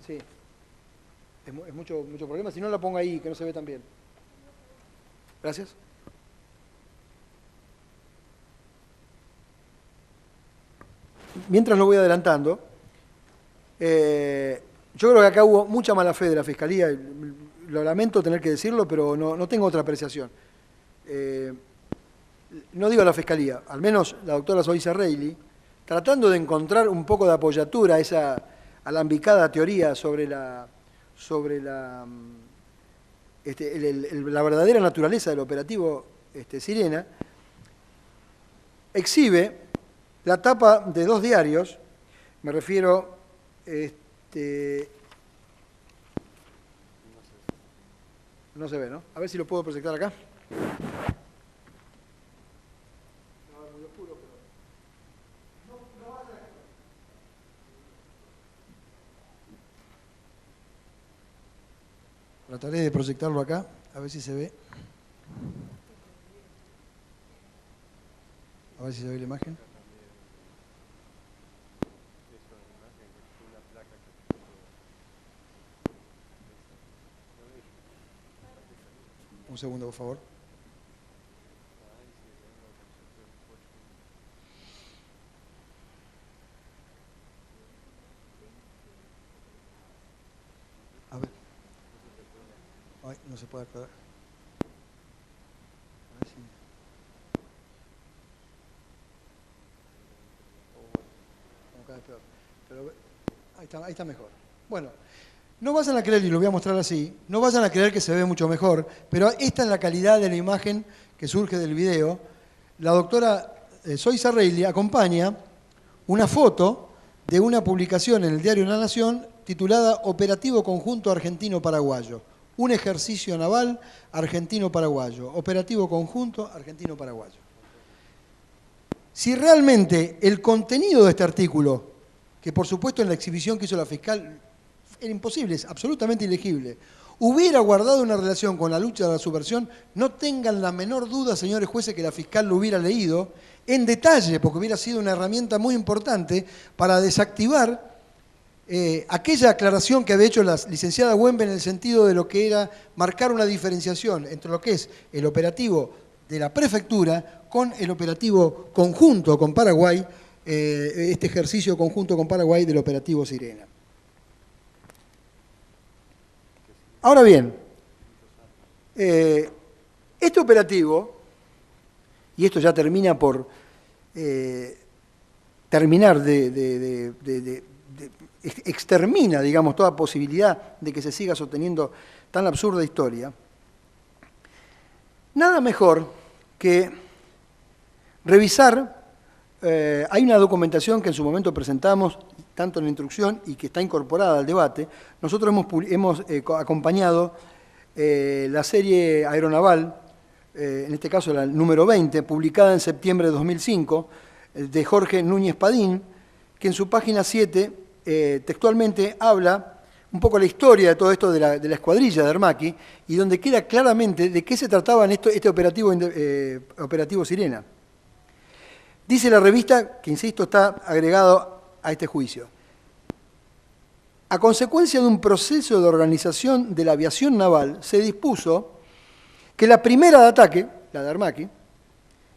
Sí. Es mucho problema, si no la pongo ahí, que no se ve tan bien. Gracias. Mientras lo voy adelantando, yo creo que acá hubo mucha mala fe de la Fiscalía, lo lamento tener que decirlo, pero no tengo otra apreciación. No digo la Fiscalía, al menos la doctora Zoisa Reilly, tratando de encontrar un poco de apoyatura a esa alambicada teoría sobre la verdadera naturaleza del operativo Sirena, exhibe la tapa de 2 diarios, me refiero, no se ve, ¿no? A ver si lo puedo proyectar acá. Trataré de proyectarlo acá, a ver si se ve. A ver si se ve la imagen. Un segundo, por favor. A ver. Ay, no se puede aclarar. A ver si... Como cada vez peor. Pero ahí está mejor. Bueno, no vayan a creer, y lo voy a mostrar así, no vayan a creer que se ve mucho mejor, pero esta es la calidad de la imagen que surge del video. La doctora Zoisa Reilly acompaña una foto de una publicación en el diario La Nación titulada Operativo Conjunto Argentino-Paraguayo. Un ejercicio naval argentino-paraguayo. Operativo Conjunto Argentino-Paraguayo. Si realmente el contenido de este artículo, que por supuesto en la exhibición que hizo la fiscal era imposible, es absolutamente ilegible, hubiera guardado una relación con la lucha de la subversión, no tengan la menor duda, señores jueces, que la fiscal lo hubiera leído en detalle, porque hubiera sido una herramienta muy importante para desactivar aquella aclaración que había hecho la licenciada Wembe en el sentido de lo que era marcar una diferenciación entre lo que es el operativo de la prefectura con el operativo conjunto con Paraguay, este ejercicio conjunto con Paraguay del operativo Sirena. Ahora bien, este operativo, y esto ya termina por extermina, digamos, toda posibilidad de que se siga sosteniendo tan absurda historia, nada mejor que revisar, hay una documentación que en su momento presentamos, tanto en la instrucción y que está incorporada al debate. Nosotros hemos acompañado la serie aeronaval, en este caso la número 20, publicada en septiembre de 2005, de Jorge Núñez Padín, que en su página 7 textualmente habla un poco la historia de todo esto de la escuadrilla de Armaqui y donde queda claramente de qué se trataba en este operativo Sirena. Dice la revista, que insisto está agregado a este juicio, a consecuencia de un proceso de organización de la aviación naval, se dispuso que la primera de ataque, la de Armaqui,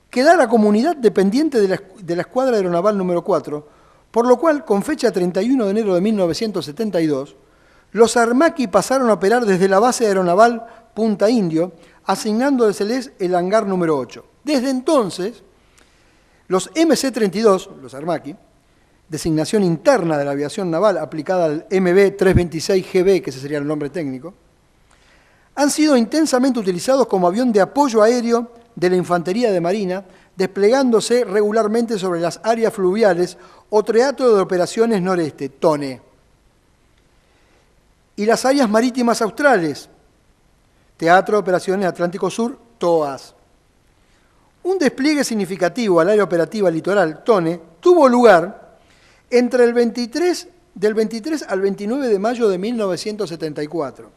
quedara comunidad dependiente de la escuadra aeronaval número 4, por lo cual, con fecha 31 de enero de 1972, los Armaqui pasaron a operar desde la base aeronaval Punta Indio, asignándoseles el hangar número 8. Desde entonces, los MC-32, los Armaqui, designación interna de la aviación naval aplicada al MB-326GB, que ese sería el nombre técnico, han sido intensamente utilizados como avión de apoyo aéreo de la Infantería de Marina, desplegándose regularmente sobre las áreas fluviales o Teatro de Operaciones Noreste, TONE, y las áreas marítimas australes, Teatro de Operaciones Atlántico Sur, TOAS. Un despliegue significativo al área operativa litoral, TONE, tuvo lugar entre del 23 al 29 de mayo de 1974.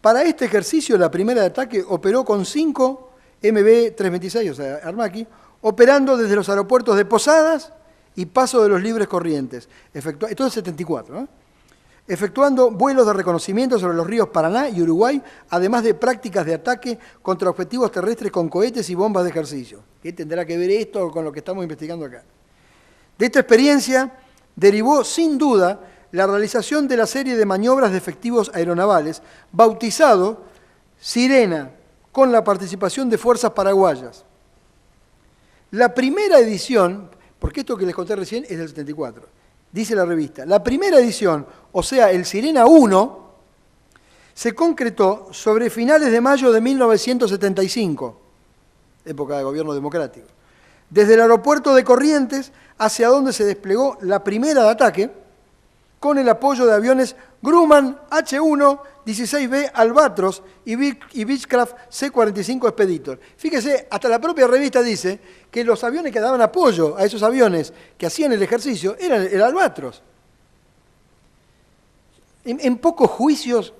Para este ejercicio, la primera de ataque operó con 5 MB-326, o sea, Armaqui, operando desde los aeropuertos de Posadas y Paso de los Libres Corrientes. Esto es 74, ¿no? Efectuando vuelos de reconocimiento sobre los ríos Paraná y Uruguay, además de prácticas de ataque contra objetivos terrestres con cohetes y bombas de ejercicio. ¿Qué tendrá que ver esto con lo que estamos investigando acá? De esta experiencia derivó, sin duda, la realización de la serie de maniobras de efectivos aeronavales, bautizado Sirena, con la participación de fuerzas paraguayas. La primera edición, porque esto que les conté recién es del 74, dice la revista, la primera edición, o sea, el Sirena 1, se concretó sobre finales de mayo de 1975, época de gobierno democrático, desde el aeropuerto de Corrientes, hacia donde se desplegó la primera de ataque, con el apoyo de aviones Grumman H-1, 16B Albatros y Beechcraft C-45 Expeditor. Fíjese, hasta la propia revista dice que los aviones que daban apoyo a esos aviones que hacían el ejercicio eran el Albatros. En pocos juicios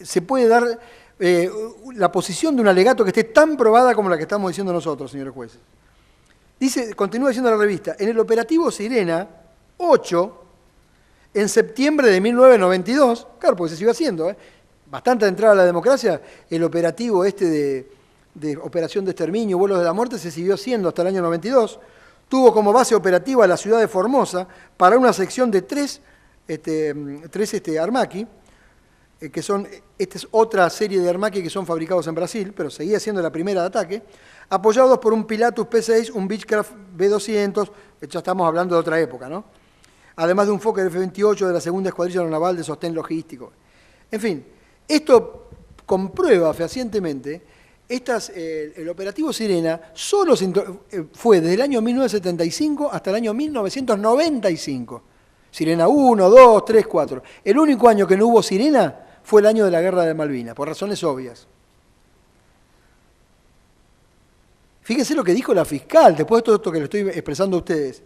se puede dar la posición de un alegato que esté tan probada como la que estamos diciendo nosotros, señores jueces. Dice, continúa diciendo la revista, en el operativo Sirena 8, en septiembre de 1992, claro, porque se siguió haciendo, bastante de entrada a la democracia, el operativo este de operación de exterminio, vuelos de la muerte, se siguió haciendo hasta el año 92, tuvo como base operativa la ciudad de Formosa para una sección de tres Armaki, que son, esta es otra serie de Armaki que son fabricados en Brasil, pero seguía siendo la primera de ataque, apoyados por un Pilatus P-6, un Beechcraft B-200, ya estamos hablando de otra época, ¿no? Además de un Fokker F-28 de la segunda escuadrilla naval de sostén logístico. En fin, esto comprueba fehacientemente, el operativo Sirena solo fue desde el año 1975 hasta el año 1995. Sirena 1, 2, 3, 4. El único año que no hubo Sirena fue el año de la Guerra de Malvinas, por razones obvias. Fíjense lo que dijo la fiscal, después de todo esto que le estoy expresando a ustedes.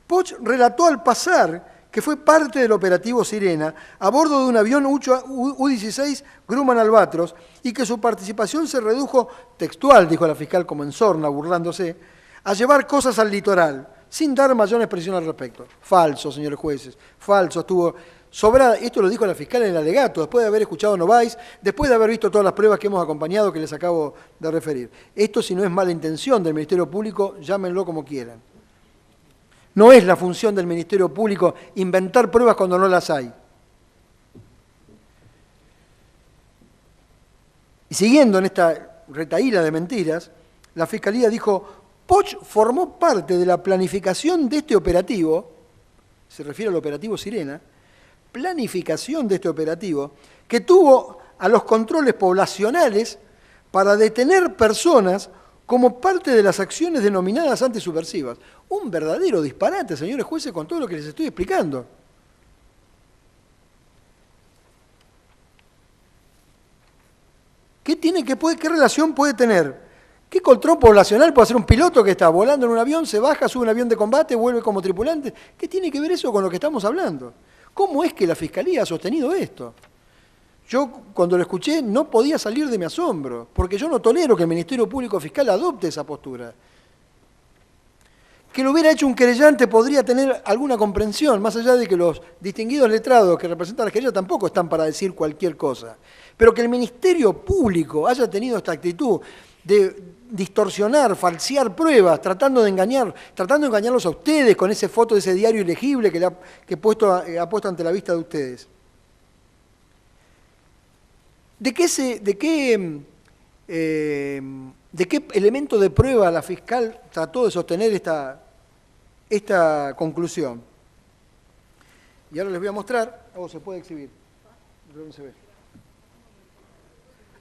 Poch relató al pasar que fue parte del operativo Sirena a bordo de un avión U-16 Grumman Albatros y que su participación se redujo, textual, dijo la fiscal como en sorna, burlándose, a llevar cosas al litoral, sin dar mayor expresión al respecto. Falso, señores jueces, falso, estuvo sobrada. Esto lo dijo la fiscal en el alegato, después de haber escuchado a Novaes, después de haber visto todas las pruebas que hemos acompañado, que les acabo de referir. Esto, si no es mala intención del Ministerio Público, llámenlo como quieran. No es la función del Ministerio Público inventar pruebas cuando no las hay. Y siguiendo en esta retahíla de mentiras, la Fiscalía dijo, Poch formó parte de la planificación de este operativo, se refiere al operativo Sirena, planificación de este operativo, que tuvo a los controles poblacionales para detener personas como parte de las acciones denominadas antisubversivas. Un verdadero disparate, señores jueces, con todo lo que les estoy explicando. ¿Qué relación puede tener? ¿Qué control poblacional puede hacer un piloto que está volando en un avión, se baja, sube un avión de combate, vuelve como tripulante? ¿Qué tiene que ver eso con lo que estamos hablando? ¿Cómo es que la Fiscalía ha sostenido esto? Yo, cuando lo escuché, no podía salir de mi asombro, porque yo no tolero que el Ministerio Público Fiscal adopte esa postura. Que lo hubiera hecho un querellante podría tener alguna comprensión, más allá de que los distinguidos letrados que representan a la querella tampoco están para decir cualquier cosa. Pero que el Ministerio Público haya tenido esta actitud de distorsionar, falsear pruebas, tratando de engañarlos a ustedes con esa foto de ese diario ilegible que ha puesto ante la vista de ustedes. ¿De qué elemento de prueba la fiscal trató de sostener esta conclusión? Y ahora les voy a mostrar. Se puede exhibir. ¿Dónde se ve?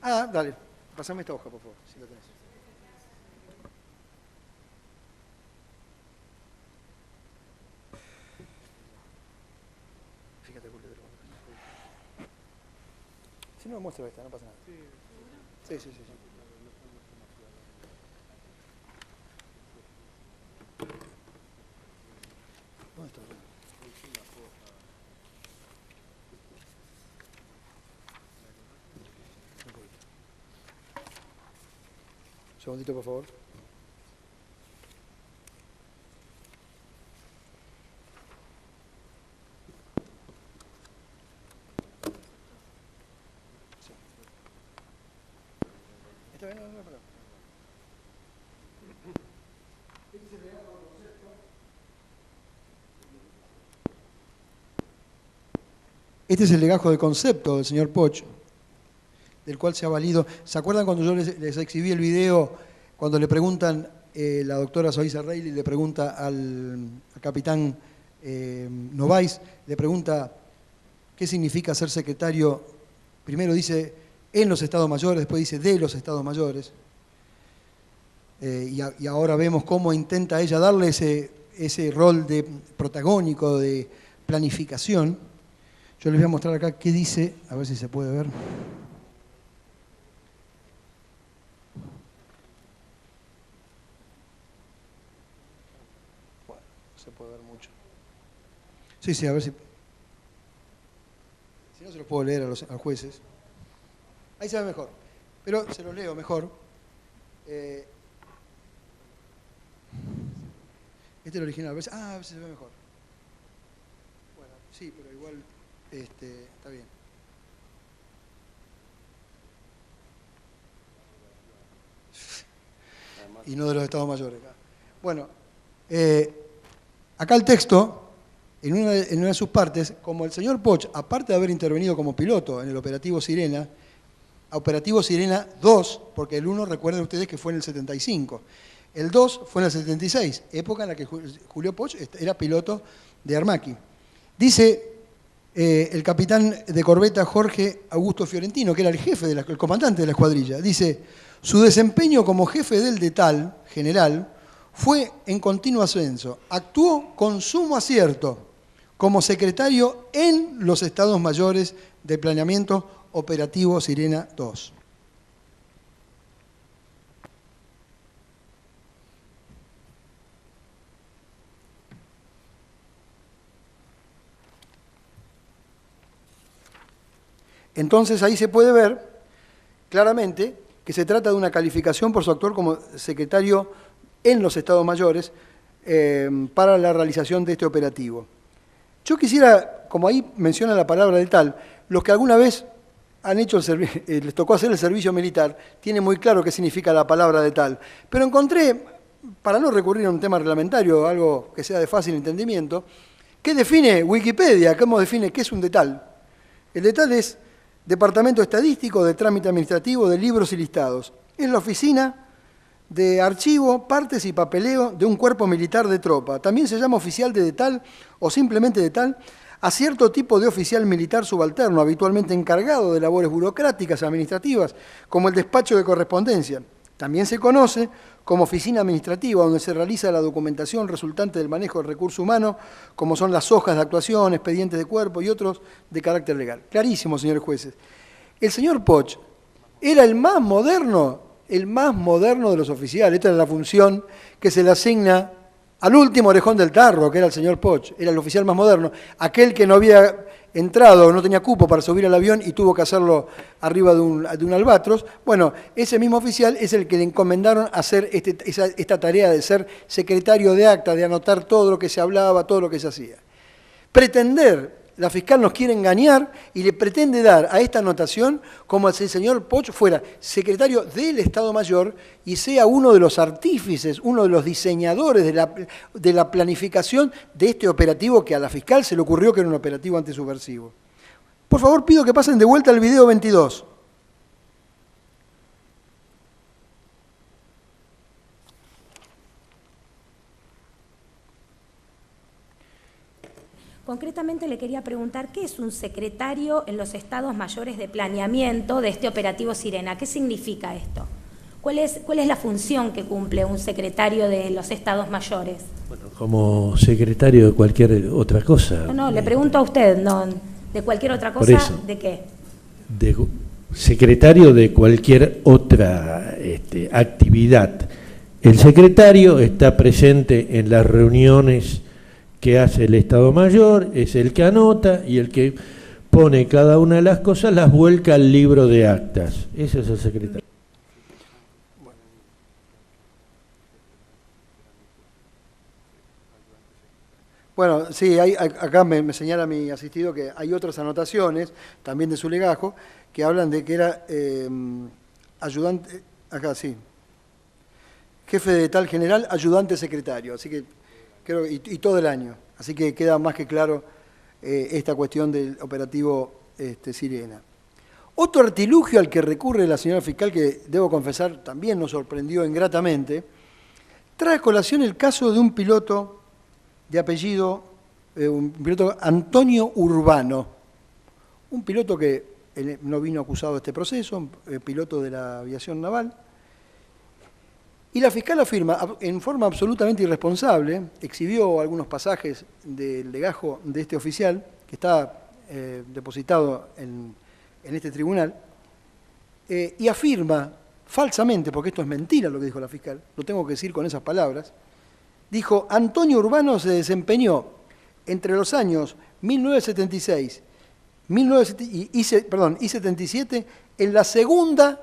Dale. Pásame esta hoja, por favor, si la tenés. Fíjate, Julio. Si no, muestra esta, no pasa nada. Sí. ¿Dónde está? Un segundito, por favor. ¿Está bien? No. Este es el legajo de concepto del señor Poch, del cual se ha valido. ¿Se acuerdan cuando yo les exhibí el video, cuando le preguntan, la doctora Zoisa Reilly le pregunta al capitán Novaes, le pregunta qué significa ser secretario? Primero dice en los Estados Mayores, después dice de los Estados Mayores. Y ahora vemos cómo intenta ella darle ese rol de protagónico, de planificación. Yo les voy a mostrar acá qué dice, a ver si se puede ver. Bueno, no se puede ver mucho. Sí, a ver si... Si no, se los puedo leer a los jueces. Ahí se ve mejor. Pero se lo leo mejor. Este es el original. A veces se ve mejor. Bueno, sí, pero igual está bien. Y no de los estados mayores. Bueno, acá el texto, en una de sus partes, como el señor Poch, aparte de haber intervenido como piloto en el operativo Sirena 2, porque el 1, recuerden ustedes que fue en el 75, el 2 fue en el 76, época en la que Julio Poch era piloto de Armaqui. Dice el capitán de corbeta Jorge Augusto Fiorentino, que era el comandante de la escuadrilla, dice: su desempeño como jefe del DETAL general fue en continuo ascenso. Actuó con sumo acierto como secretario en los estados mayores de planeamiento operativo Sirena 2. Entonces ahí se puede ver claramente que se trata de una calificación por su actuar como secretario en los estados mayores para la realización de este operativo. Yo quisiera, como ahí menciona la palabra de tal, los que alguna vez han hecho les tocó hacer el servicio militar, tienen muy claro qué significa la palabra de tal. Pero encontré, para no recurrir a un tema reglamentario, algo que sea de fácil entendimiento, ¿qué define Wikipedia? ¿Cómo define qué es un DETAL? El DETAL es Departamento Estadístico de Trámite Administrativo de Libros y Listados. Es la oficina de archivo, partes y papeleo de un cuerpo militar de tropa. También se llama oficial de DETAL o simplemente DETAL a cierto tipo de oficial militar subalterno, habitualmente encargado de labores burocráticas administrativas, como el despacho de correspondencia. También se conoce como oficina administrativa, donde se realiza la documentación resultante del manejo del recurso humano, como son las hojas de actuación, expedientes de cuerpo y otros de carácter legal. Clarísimo, señores jueces. El señor Poch era el más moderno de los oficiales. Esta era la función que se le asigna al último orejón del tarro, que era el señor Poch. Era el oficial más moderno, aquel que no había entrado, no tenía cupo para subir al avión y tuvo que hacerlo arriba de un albatros. Bueno, ese mismo oficial es el que le encomendaron hacer esta tarea de ser secretario de acta, de anotar todo lo que se hablaba, todo lo que se hacía. La fiscal nos quiere engañar y le pretende dar a esta anotación como si el señor Poch fuera secretario del Estado Mayor y sea uno de los artífices, uno de los diseñadores de la planificación de este operativo que a la fiscal se le ocurrió que era un operativo antisubversivo. Por favor, pido que pasen de vuelta al video 22. Concretamente le quería preguntar, ¿qué es un secretario en los estados mayores de planeamiento de este operativo Sirena? ¿Qué significa esto? ¿Cuál es la función que cumple un secretario de los estados mayores? Bueno, como secretario de cualquier otra cosa. No, le pregunto a usted, no, ¿de cualquier otra cosa? Por eso, ¿de qué? De secretario de cualquier otra actividad. El secretario está presente en las reuniones que hace el Estado Mayor, es el que anota y el que pone cada una de las cosas, las vuelca al libro de actas. Ese es el secretario. Bueno, sí, acá me señala mi asistido que hay otras anotaciones, también de su legajo, que hablan de que era ayudante, acá sí, jefe de tal general, ayudante secretario, así que creo, y todo el año. Así que queda más que claro esta cuestión del operativo Sirena. Otro artilugio al que recurre la señora fiscal, que debo confesar también nos sorprendió ingratamente, trae a colación el caso de un piloto de apellido, un piloto Antonio Urbano, un piloto que no vino acusado de este proceso, piloto de la aviación naval. Y la fiscal afirma, en forma absolutamente irresponsable, exhibió algunos pasajes del legajo de este oficial, que está depositado en este tribunal, y afirma falsamente, porque esto es mentira lo que dijo la fiscal, lo tengo que decir con esas palabras, dijo: Antonio Urbano se desempeñó entre los años 1976 I-77, en la segunda,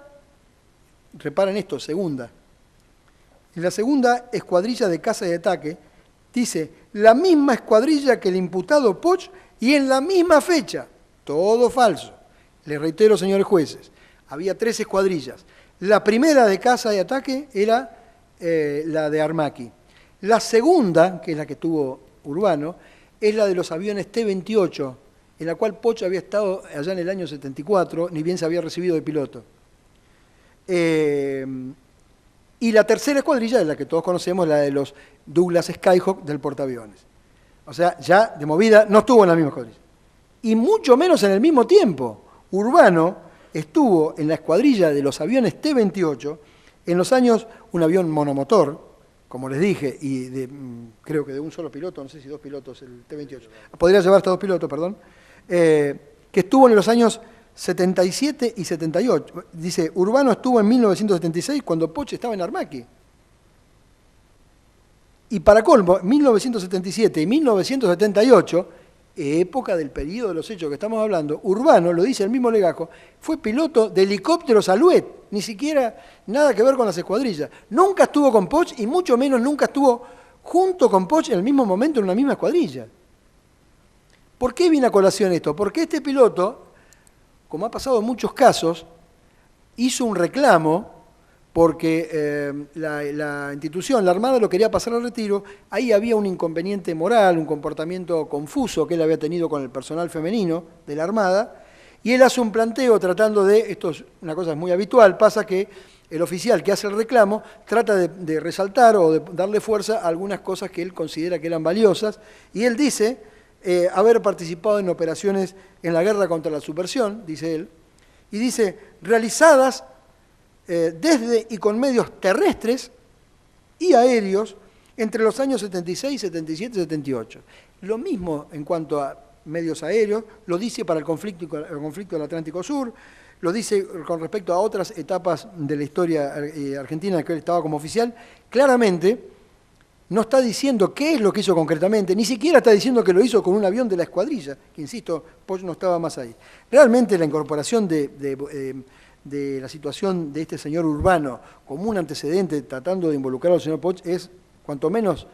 reparen esto, segunda, en la segunda escuadrilla de caza y de ataque, dice, la misma escuadrilla que el imputado Poch y en la misma fecha. Todo falso. Les reitero, señores jueces, había 3 escuadrillas. La primera de caza y ataque era la de Armaqui. La segunda, que es la que tuvo Urbano, es la de los aviones T-28, en la cual Poch había estado allá en el año 74, ni bien se había recibido de piloto. Y la tercera escuadrilla, es la que todos conocemos, la de los Douglas Skyhawk del portaaviones. O sea, ya de movida no estuvo en la misma escuadrilla. Y mucho menos en el mismo tiempo. Urbano estuvo en la escuadrilla de los aviones T-28 en los años, un avión monomotor, como les dije, y creo que de un solo piloto, no sé si 2 pilotos, el T-28. Podría llevar hasta 2 pilotos, perdón. Que estuvo en los años 77 y 78. Dice, Urbano estuvo en 1976 cuando Poch estaba en Armaqui. Y para colmo, 1977 y 1978, época del periodo de los hechos que estamos hablando, Urbano, lo dice el mismo Legajo, fue piloto de helicópteros Alouette, ni siquiera nada que ver con las escuadrillas. Nunca estuvo con Poch y mucho menos nunca estuvo junto con Poch en el mismo momento en una misma escuadrilla. ¿Por qué viene a colación esto? Porque este piloto, como ha pasado en muchos casos, hizo un reclamo porque la institución, la Armada, lo quería pasar al retiro. Ahí había un inconveniente moral, un comportamiento confuso que él había tenido con el personal femenino de la Armada, y él hace un planteo tratando de, esto es una cosa muy habitual, pasa que el oficial que hace el reclamo trata de resaltar o de darle fuerza a algunas cosas que él considera que eran valiosas, y él dice haber participado en operaciones en la guerra contra la subversión, dice él, y dice, realizadas desde y con medios terrestres y aéreos entre los años 76, 77 y 78. Lo mismo en cuanto a medios aéreos, lo dice para el conflicto del Atlántico Sur, lo dice con respecto a otras etapas de la historia argentina en que él estaba como oficial. Claramente no está diciendo qué es lo que hizo concretamente, ni siquiera está diciendo que lo hizo con un avión de la escuadrilla, que insisto, Poch no estaba más ahí. Realmente la incorporación de la situación de este señor Urbano como un antecedente tratando de involucrar al señor Poch es, cuanto menos,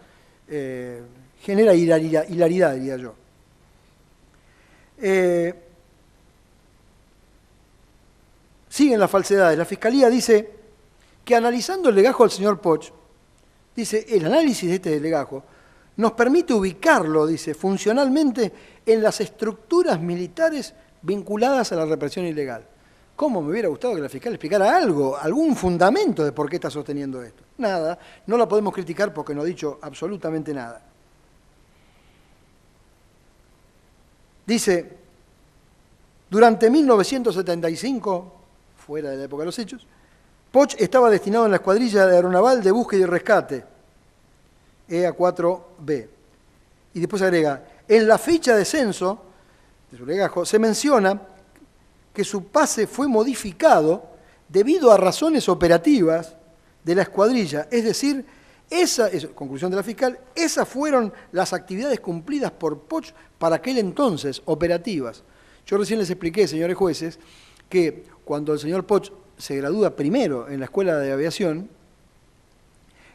genera hilaridad, diría yo. Siguen las falsedades. La Fiscalía dice que analizando el legajo del señor Poch, dice, el análisis de este legajo nos permite ubicarlo, dice, funcionalmente en las estructuras militares vinculadas a la represión ilegal. ¿Cómo me hubiera gustado que la fiscal explicara algo, algún fundamento de por qué está sosteniendo esto? Nada, no la podemos criticar porque no ha dicho absolutamente nada. Dice, durante 1975, fuera de la época de los hechos, Poch estaba destinado en la escuadrilla de aeronaval de búsqueda y rescate, EA-4B. Y después agrega, en la ficha de censo de su legajo se menciona que su pase fue modificado debido a razones operativas de la escuadrilla. Es decir, conclusión de la fiscal, esas fueron las actividades cumplidas por Poch para aquel entonces, operativas. Yo recién les expliqué, señores jueces, que cuando el señor Poch se gradúa primero en la Escuela de Aviación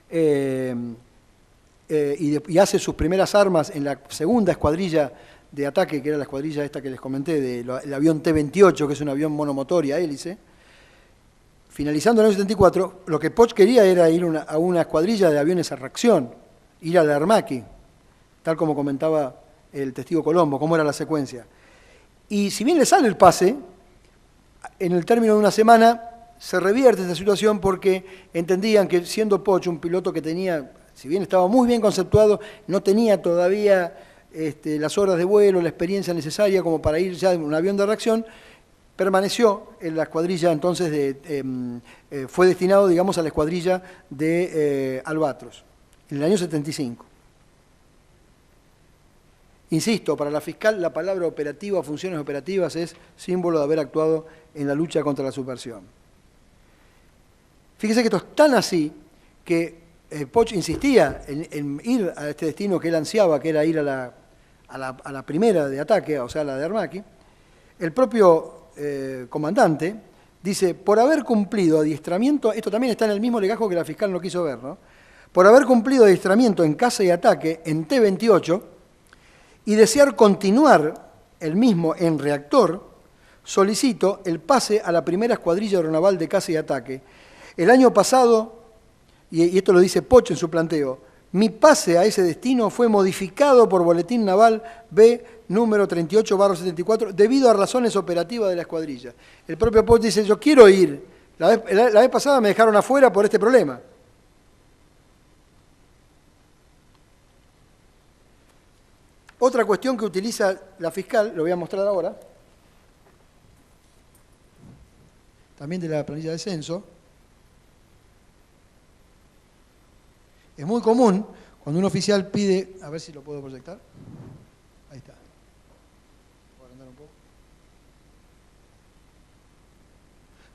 y hace sus primeras armas en la segunda escuadrilla de ataque, que era la escuadrilla esta que les comenté, del avión T-28, que es un avión monomotor y a hélice, finalizando en el año 74, lo que Poch quería era ir a una escuadrilla de aviones a reacción, ir a la Armaqui, tal como comentaba el testigo Colombo, cómo era la secuencia. Y si bien le sale el pase, en el término de una semana se revierte esta situación porque entendían que siendo Poch un piloto que tenía, si bien estaba muy bien conceptuado, no tenía todavía las horas de vuelo, la experiencia necesaria como para ir ya en un avión de reacción, permaneció en la escuadrilla, entonces fue destinado, digamos, a la escuadrilla de Albatros, en el año 75. Insisto, para la fiscal la palabra operativa o funciones operativas es símbolo de haber actuado en la lucha contra la subversión. Fíjese que esto es tan así que Poch insistía en ir a este destino que él ansiaba, que era ir a la primera de ataque, o sea, la de Armaqui, el propio comandante dice, por haber cumplido adiestramiento, esto también está en el mismo legajo que la fiscal no quiso ver, ¿no? Por haber cumplido adiestramiento en caza y ataque en T-28 y desear continuar el mismo en reactor, solicito el pase a la primera escuadrilla aeronaval de caza y ataque. El año pasado, y esto lo dice Poch en su planteo, mi pase a ese destino fue modificado por Boletín Naval B número 38/74 debido a razones operativas de la escuadrilla. El propio Poch dice, yo quiero ir. La vez pasada me dejaron afuera por este problema. Otra cuestión que utiliza la fiscal, lo voy a mostrar ahora, también de la planilla de censo. Es muy común cuando un oficial pide, a ver si lo puedo proyectar. Ahí está. ¿Puedo agrandar un poco?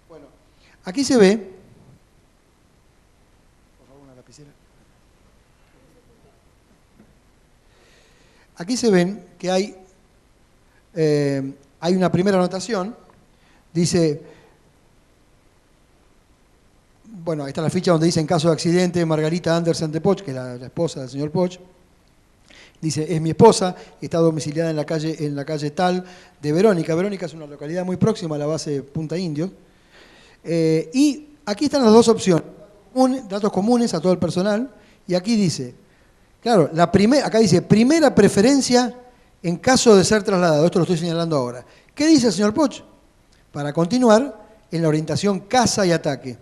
Bueno, aquí se ve, por favor, una lapicera. Aquí se ven que hay una primera anotación, dice, bueno, ahí está la ficha donde dice en caso de accidente Margarita Andersen de Poch, que es la esposa del señor Poch, dice, es mi esposa, está domiciliada en la calle tal de Verónica. Verónica es una localidad muy próxima a la base Punta Indio. Y aquí están las dos opciones, datos comunes a todo el personal, y aquí dice, claro, acá dice, primera preferencia en caso de ser trasladado. Esto lo estoy señalando ahora. ¿Qué dice el señor Poch? Para continuar en la orientación caza y ataque.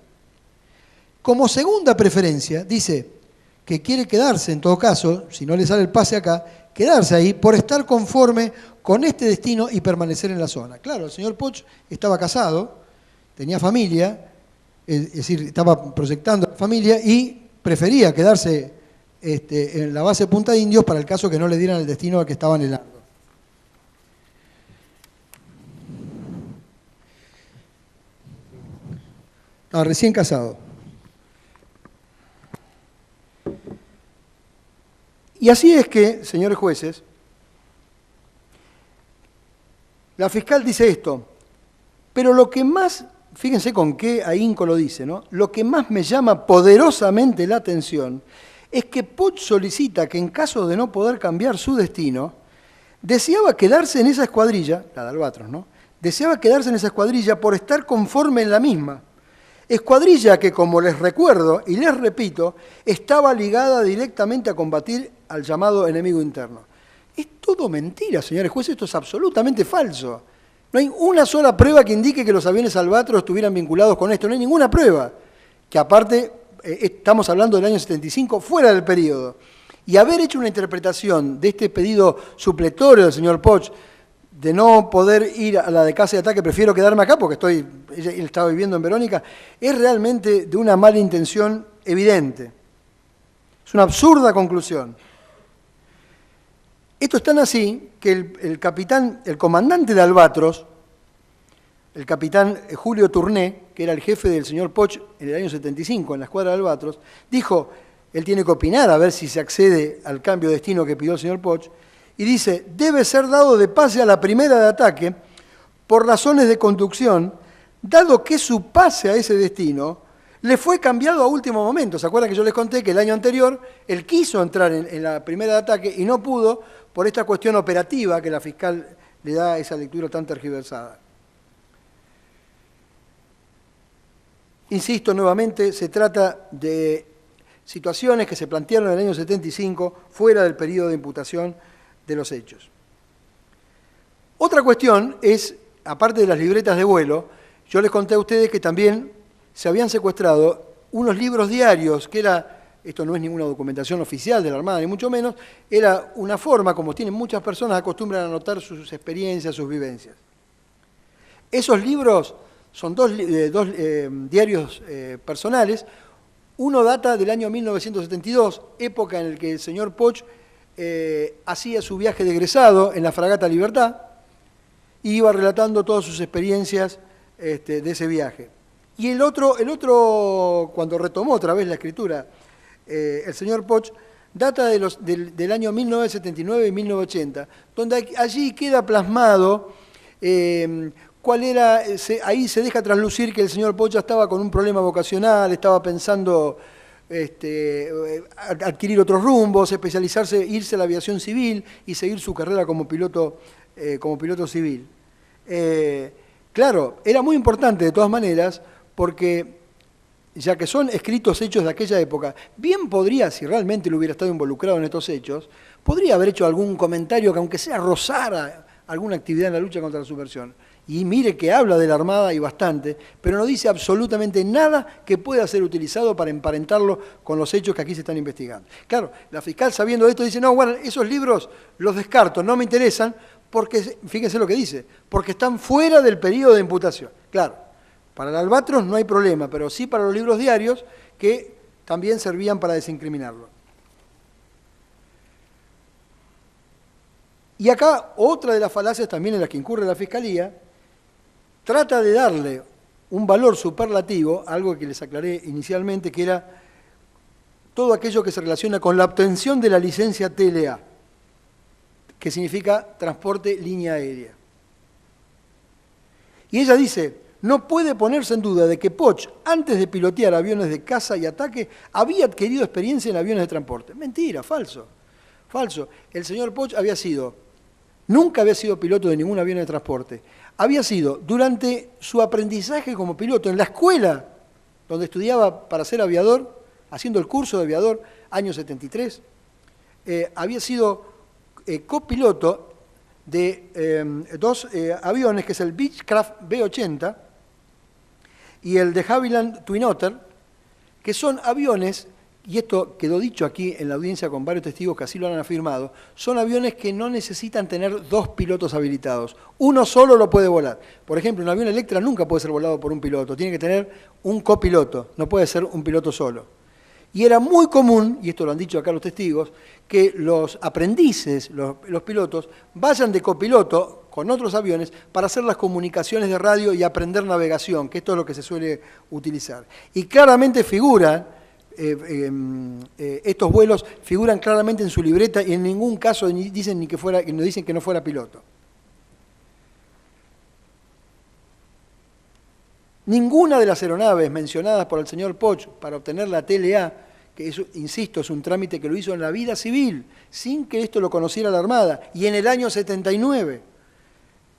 Como segunda preferencia, dice que quiere quedarse, en todo caso, si no le sale el pase acá, quedarse ahí por estar conforme con este destino y permanecer en la zona. Claro, el señor Poch estaba casado, tenía familia, es decir, estaba proyectando familia y prefería quedarse en la base Punta de Indios para el caso que no le dieran el destino al que estaba anhelando. Estaba recién casado. Y así es que, señores jueces, la fiscal dice esto, pero lo que más, fíjense con qué ahínco lo dice, ¿no? Lo que más me llama poderosamente la atención es que Poch solicita que en caso de no poder cambiar su destino, deseaba quedarse en esa escuadrilla, la de Albatros, ¿no? Deseaba quedarse en esa escuadrilla por estar conforme en la misma. Escuadrilla que, como les recuerdo y les repito, estaba ligada directamente a combatir al llamado enemigo interno. Es todo mentira, señores jueces, esto es absolutamente falso. No hay una sola prueba que indique que los aviones Albatros estuvieran vinculados con esto, no hay ninguna prueba. Que aparte, estamos hablando del año 75, fuera del periodo. Y haber hecho una interpretación de este pedido supletorio del señor Poch, de no poder ir a la de caza y ataque, prefiero quedarme acá porque él estaba viviendo en Verónica, es realmente de una mala intención evidente. Es una absurda conclusión. Esto es tan así que el comandante de Albatros, el capitán Julio Tourné, que era el jefe del señor Poch en el año 75 en la escuadra de Albatros, dijo, él tiene que opinar a ver si se accede al cambio de destino que pidió el señor Poch, y dice, debe ser dado de pase a la primera de ataque por razones de conducción, dado que su pase a ese destino le fue cambiado a último momento. ¿Se acuerdan que yo les conté que el año anterior él quiso entrar en la primera de ataque y no pudo por esta cuestión operativa que la fiscal le da esa lectura tan tergiversada? Insisto nuevamente, se trata de situaciones que se plantearon en el año 75 fuera del periodo de imputación de los hechos. Otra cuestión es, aparte de las libretas de vuelo, yo les conté a ustedes que también se habían secuestrado unos libros diarios, que esto no es ninguna documentación oficial de la Armada, ni mucho menos, era una forma, como tienen muchas personas, acostumbran a anotar sus experiencias, sus vivencias. Esos libros son dos diarios personales. Uno data del año 1972, época en la que el señor Poch hacía su viaje de egresado en la fragata Libertad y iba relatando todas sus experiencias de ese viaje. Y el otro, cuando retomó otra vez la escritura, el señor Poch, data del año 1979 y 1980, donde allí queda plasmado ¿Cuál era? Ahí se deja traslucir que el señor Poch estaba con un problema vocacional, estaba pensando adquirir otros rumbos, especializarse, irse a la aviación civil y seguir su carrera como piloto civil. Claro, era muy importante de todas maneras, porque ya que son escritos hechos de aquella época, bien podría, si realmente lo hubiera estado involucrado en estos hechos, podría haber hecho algún comentario que aunque sea rozara alguna actividad en la lucha contra la subversión. Y mire que habla de la Armada y bastante, pero no dice absolutamente nada que pueda ser utilizado para emparentarlo con los hechos que aquí se están investigando. Claro, la fiscal sabiendo esto dice, no, bueno, esos libros los descarto, no me interesan, porque, fíjense lo que dice, porque están fuera del periodo de imputación. Claro, para el Albatros no hay problema, pero sí para los libros diarios que también servían para desincriminarlo. Y acá otra de las falacias también en las que incurre la Fiscalía, trata de darle un valor superlativo, algo que les aclaré inicialmente, que era todo aquello que se relaciona con la obtención de la licencia TLA, que significa transporte línea aérea. Y ella dice, no puede ponerse en duda de que Poch, antes de pilotear aviones de caza y ataque, había adquirido experiencia en aviones de transporte. Mentira, falso. Falso. El señor Poch nunca había sido piloto de ningún avión de transporte. Había sido, durante su aprendizaje como piloto en la escuela donde estudiaba para ser aviador, haciendo el curso de aviador, año 73, había sido copiloto de dos aviones, que es el Beechcraft B-80 y el de Havilland Twin Otter, que son aviones, y esto quedó dicho aquí en la audiencia con varios testigos que así lo han afirmado, son aviones que no necesitan tener dos pilotos habilitados. Uno solo lo puede volar. Por ejemplo, un avión Electra nunca puede ser volado por un piloto, tiene que tener un copiloto, no puede ser un piloto solo. Y era muy común, y esto lo han dicho acá los testigos, que los aprendices, los pilotos, vayan de copiloto con otros aviones para hacer las comunicaciones de radio y aprender navegación, que esto es lo que se suele utilizar. Y claramente figuran, estos vuelos figuran claramente en su libreta y en ningún caso dicen que no fuera piloto. Ninguna de las aeronaves mencionadas por el señor Poch para obtener la TLA, que eso, insisto, es un trámite que lo hizo en la vida civil, sin que esto lo conociera la Armada, y en el año 79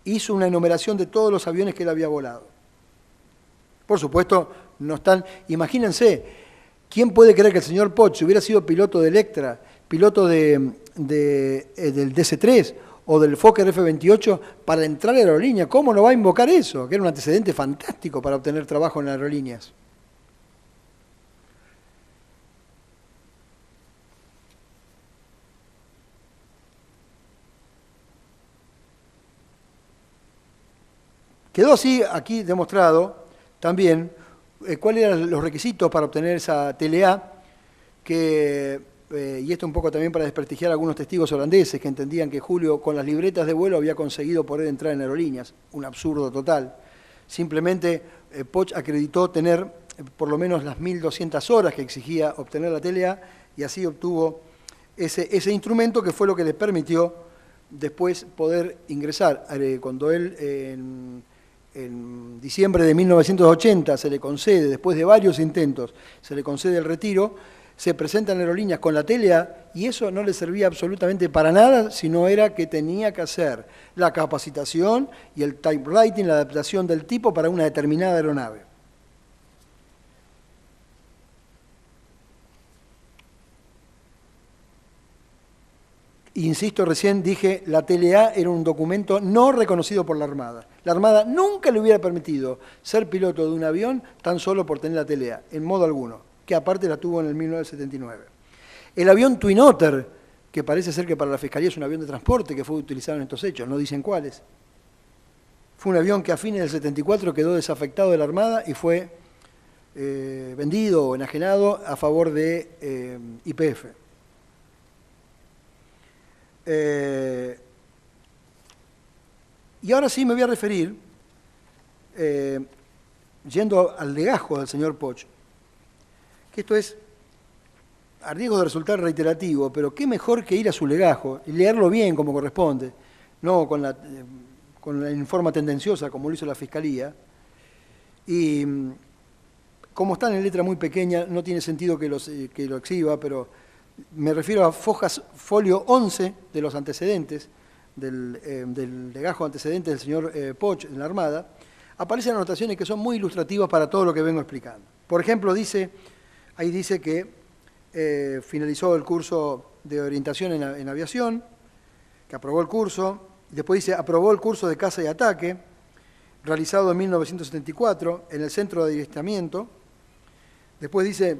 hizo una enumeración de todos los aviones que él había volado. Por supuesto, no están, imagínense, ¿quién puede creer que el señor Poch, si hubiera sido piloto de Electra, piloto del DC-3 o del Fokker F-28, para entrar a la aerolínea, cómo no va a invocar eso? Que era un antecedente fantástico para obtener trabajo en las aerolíneas. Quedó así aquí demostrado también cuáles eran los requisitos para obtener esa TLA, y esto un poco también para desprestigiar a algunos testigos holandeses que entendían que Julio con las libretas de vuelo había conseguido poder entrar en aerolíneas. Un absurdo total. Simplemente Poch acreditó tener por lo menos las 1.200 horas que exigía obtener la TLA y así obtuvo ese instrumento que fue lo que le permitió después poder ingresar. Cuando él en diciembre de 1980 se le concede, después de varios intentos, se le concede el retiro, se presenta en aerolíneas con la TLA y eso no le servía absolutamente para nada, sino era que tenía que hacer la capacitación y el typewriting, la adaptación del tipo para una determinada aeronave. Insisto, recién dije, la TLA era un documento no reconocido por la Armada. La Armada nunca le hubiera permitido ser piloto de un avión tan solo por tener la TLA, en modo alguno, que aparte la tuvo en el 1979. El avión Twin Otter, que parece ser que para la Fiscalía es un avión de transporte que fue utilizado en estos hechos, no dicen cuáles. Fue un avión que a fines del 74 quedó desafectado de la Armada y fue vendido o enajenado a favor de YPF. Y ahora sí me voy a referir, yendo al legajo del señor Poch, que esto es, a riesgo de resultar reiterativo, pero qué mejor que ir a su legajo y leerlo bien como corresponde, no con en forma tendenciosa, como lo hizo la Fiscalía. Y como están en letra muy pequeña, no tiene sentido que lo exhiba, pero me refiero a folio 11 de los antecedentes, del legajo antecedente del señor Poch en la Armada. Aparecen anotaciones que son muy ilustrativas para todo lo que vengo explicando. Por ejemplo, ahí dice que finalizó el curso de orientación en aviación, que aprobó el curso. Después dice, aprobó el curso de caza y ataque, realizado en 1974 en el Centro de Adiestramiento. Después dice,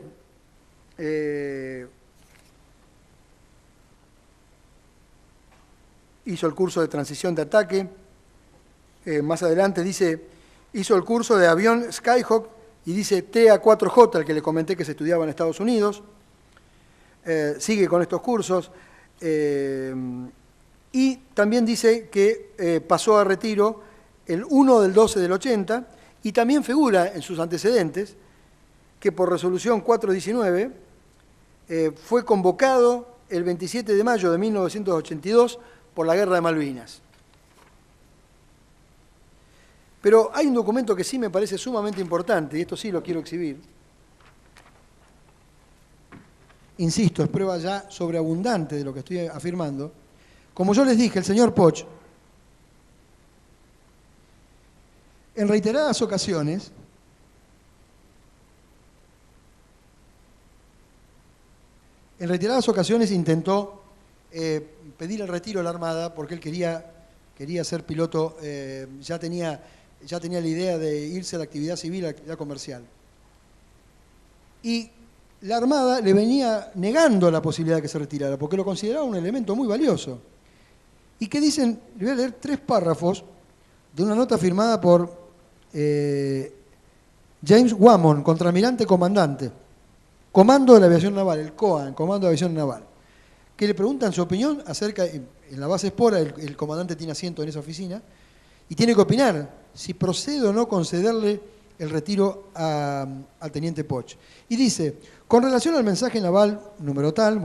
hizo el curso de transición de ataque. Más adelante dice, hizo el curso de avión Skyhawk y dice TA-4J, el que le comenté que se estudiaba en Estados Unidos. Sigue con estos cursos. Y también dice que pasó a retiro el 1 del 12 del 80 y también figura en sus antecedentes que por resolución 419 fue convocado el 27 de mayo de 1982 por la Guerra de Malvinas. Pero hay un documento que sí me parece sumamente importante, y esto sí lo quiero exhibir. Insisto, es prueba ya sobreabundante de lo que estoy afirmando. Como yo les dije, el señor Poch, en reiteradas ocasiones, intentó pedir el retiro de la Armada porque él quería ser piloto, ya tenía la idea de irse a la actividad civil, a la actividad comercial. Y la Armada le venía negando la posibilidad de que se retirara porque lo consideraba un elemento muy valioso. Y que dicen, le voy a leer 3 párrafos de una nota firmada por James Wammon, contraalmirante comandante, Comando de la Aviación Naval, el COAN, Comando de Aviación Naval, que le preguntan su opinión acerca, en la base Espora, el comandante tiene asiento en esa oficina, y tiene que opinar si procede o no concederle el retiro al teniente Poch. Y dice, con relación al mensaje naval número tal,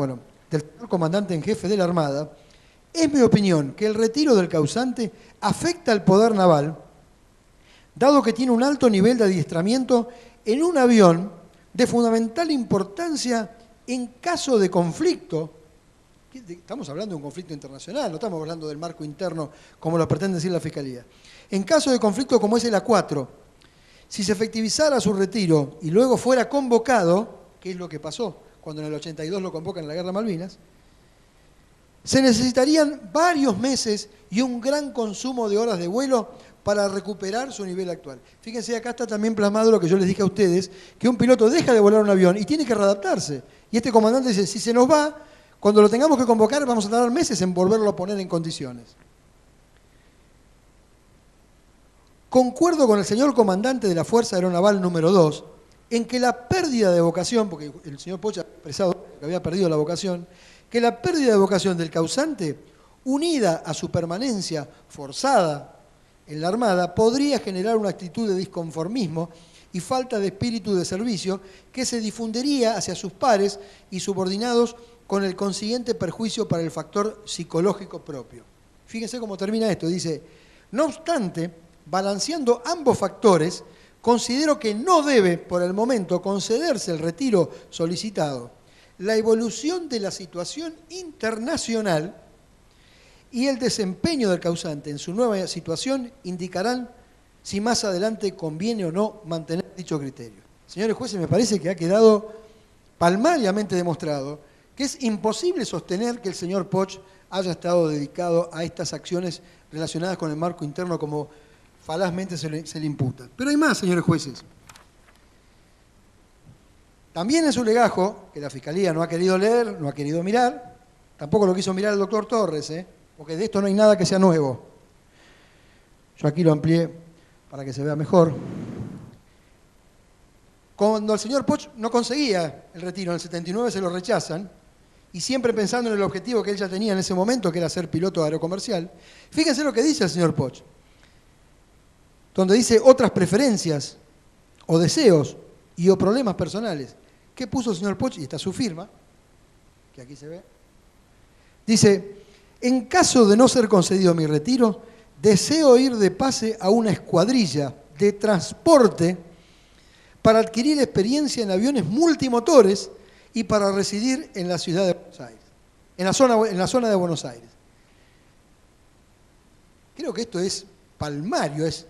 del comandante en jefe de la Armada, es mi opinión que el retiro del causante afecta al poder naval, dado que tiene un alto nivel de adiestramiento en un avión de fundamental importancia en caso de conflicto. Estamos hablando de un conflicto internacional, no estamos hablando del marco interno como lo pretende decir la Fiscalía. En caso de conflicto como es el A4, si se efectivizara su retiro y luego fuera convocado, que es lo que pasó cuando en el 82 lo convocan en la Guerra de Malvinas, se necesitarían varios meses y un gran consumo de horas de vuelo para recuperar su nivel actual. Fíjense, acá está también plasmado lo que yo les dije a ustedes, que un piloto deja de volar un avión y tiene que readaptarse. Y este comandante dice, si se nos va, cuando lo tengamos que convocar vamos a tardar meses en volverlo a poner en condiciones. Concuerdo con el señor comandante de la Fuerza Aeronaval número 2 en que la pérdida de vocación, porque el señor Poch ha expresado que había perdido la vocación, que la pérdida de vocación del causante, unida a su permanencia forzada en la Armada, podría generar una actitud de disconformismo y falta de espíritu de servicio que se difundiría hacia sus pares y subordinados con el consiguiente perjuicio para el factor psicológico propio. Fíjense cómo termina esto, dice, no obstante, balanceando ambos factores, considero que no debe, por el momento, concederse el retiro solicitado. La evolución de la situación internacional y el desempeño del causante en su nueva situación indicarán si más adelante conviene o no mantener dicho criterio. Señores jueces, me parece que ha quedado palmariamente demostrado que es imposible sostener que el señor Poch haya estado dedicado a estas acciones relacionadas con el marco interno como falazmente se le imputa. Pero hay más, señores jueces. También en su legajo, que la Fiscalía no ha querido leer, no ha querido mirar, tampoco lo quiso mirar el doctor Torres, porque de esto no hay nada que sea nuevo. Yo aquí lo amplié para que se vea mejor. Cuando el señor Poch no conseguía el retiro, en el 79 se lo rechazan, y siempre pensando en el objetivo que él ya tenía en ese momento, que era ser piloto aerocomercial, fíjense lo que dice el señor Poch, donde dice otras preferencias o deseos y o problemas personales. ¿Qué puso el señor Poch? Y está su firma, que aquí se ve. Dice, en caso de no ser concedido mi retiro, deseo ir de pase a una escuadrilla de transporte para adquirir experiencia en aviones multimotores y para residir en la ciudad de Buenos Aires, en la zona de Buenos Aires. Creo que esto es palmario, es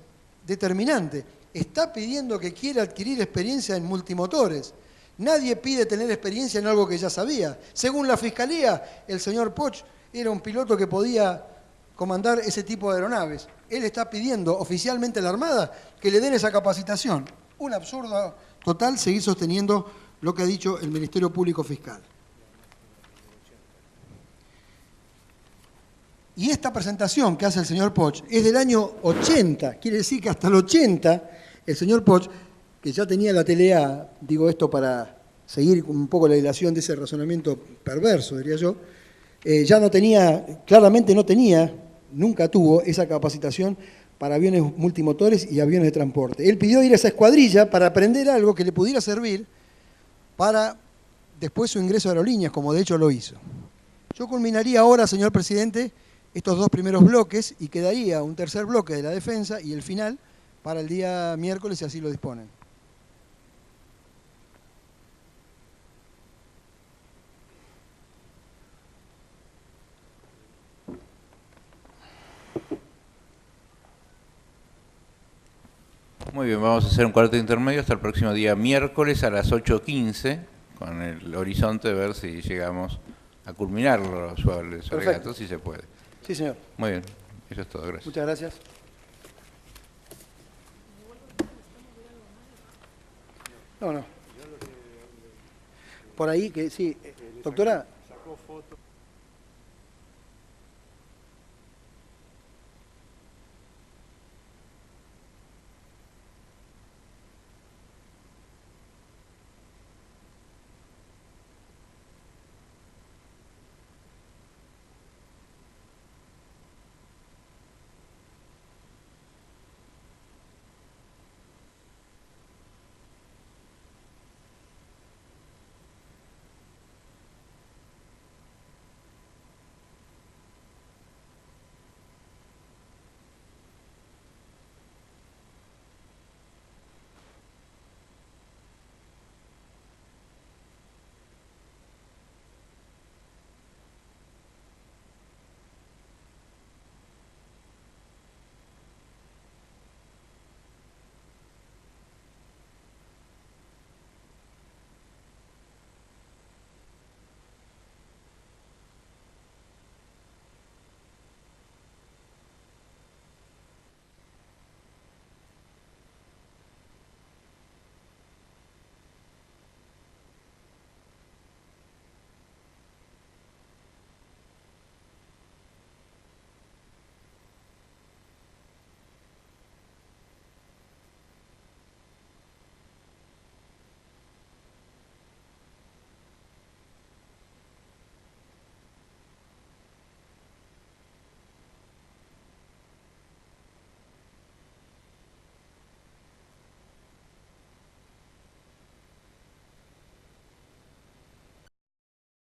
determinante. Está pidiendo que quiere adquirir experiencia en multimotores. Nadie pide tener experiencia en algo que ya sabía. Según la Fiscalía, el señor Poch era un piloto que podía comandar ese tipo de aeronaves. Él está pidiendo oficialmente a la Armada que le den esa capacitación. Un absurdo total seguir sosteniendo lo que ha dicho el Ministerio Público Fiscal. Y esta presentación que hace el señor Poch es del año 80, quiere decir que hasta el 80 el señor Poch, que ya tenía la TLA, digo esto para seguir un poco la dilación de ese razonamiento perverso, diría yo, ya no tenía, claramente no tenía, nunca tuvo esa capacitación para aviones multimotores y aviones de transporte. Él pidió ir a esa escuadrilla para aprender algo que le pudiera servir para después su ingreso a aerolíneas, como de hecho lo hizo. Yo culminaría ahora, señor presidente, estos dos primeros bloques y quedaría un tercer bloque de la defensa y el final para el día miércoles, si así lo disponen. Muy bien, vamos a hacer un cuarto intermedio hasta el próximo día miércoles a las 8:15, con el horizonte de ver si llegamos a culminar los alegatos, si se puede. Sí, señor. Muy bien, eso es todo, gracias. Muchas gracias. No. Por ahí que sí. Doctora.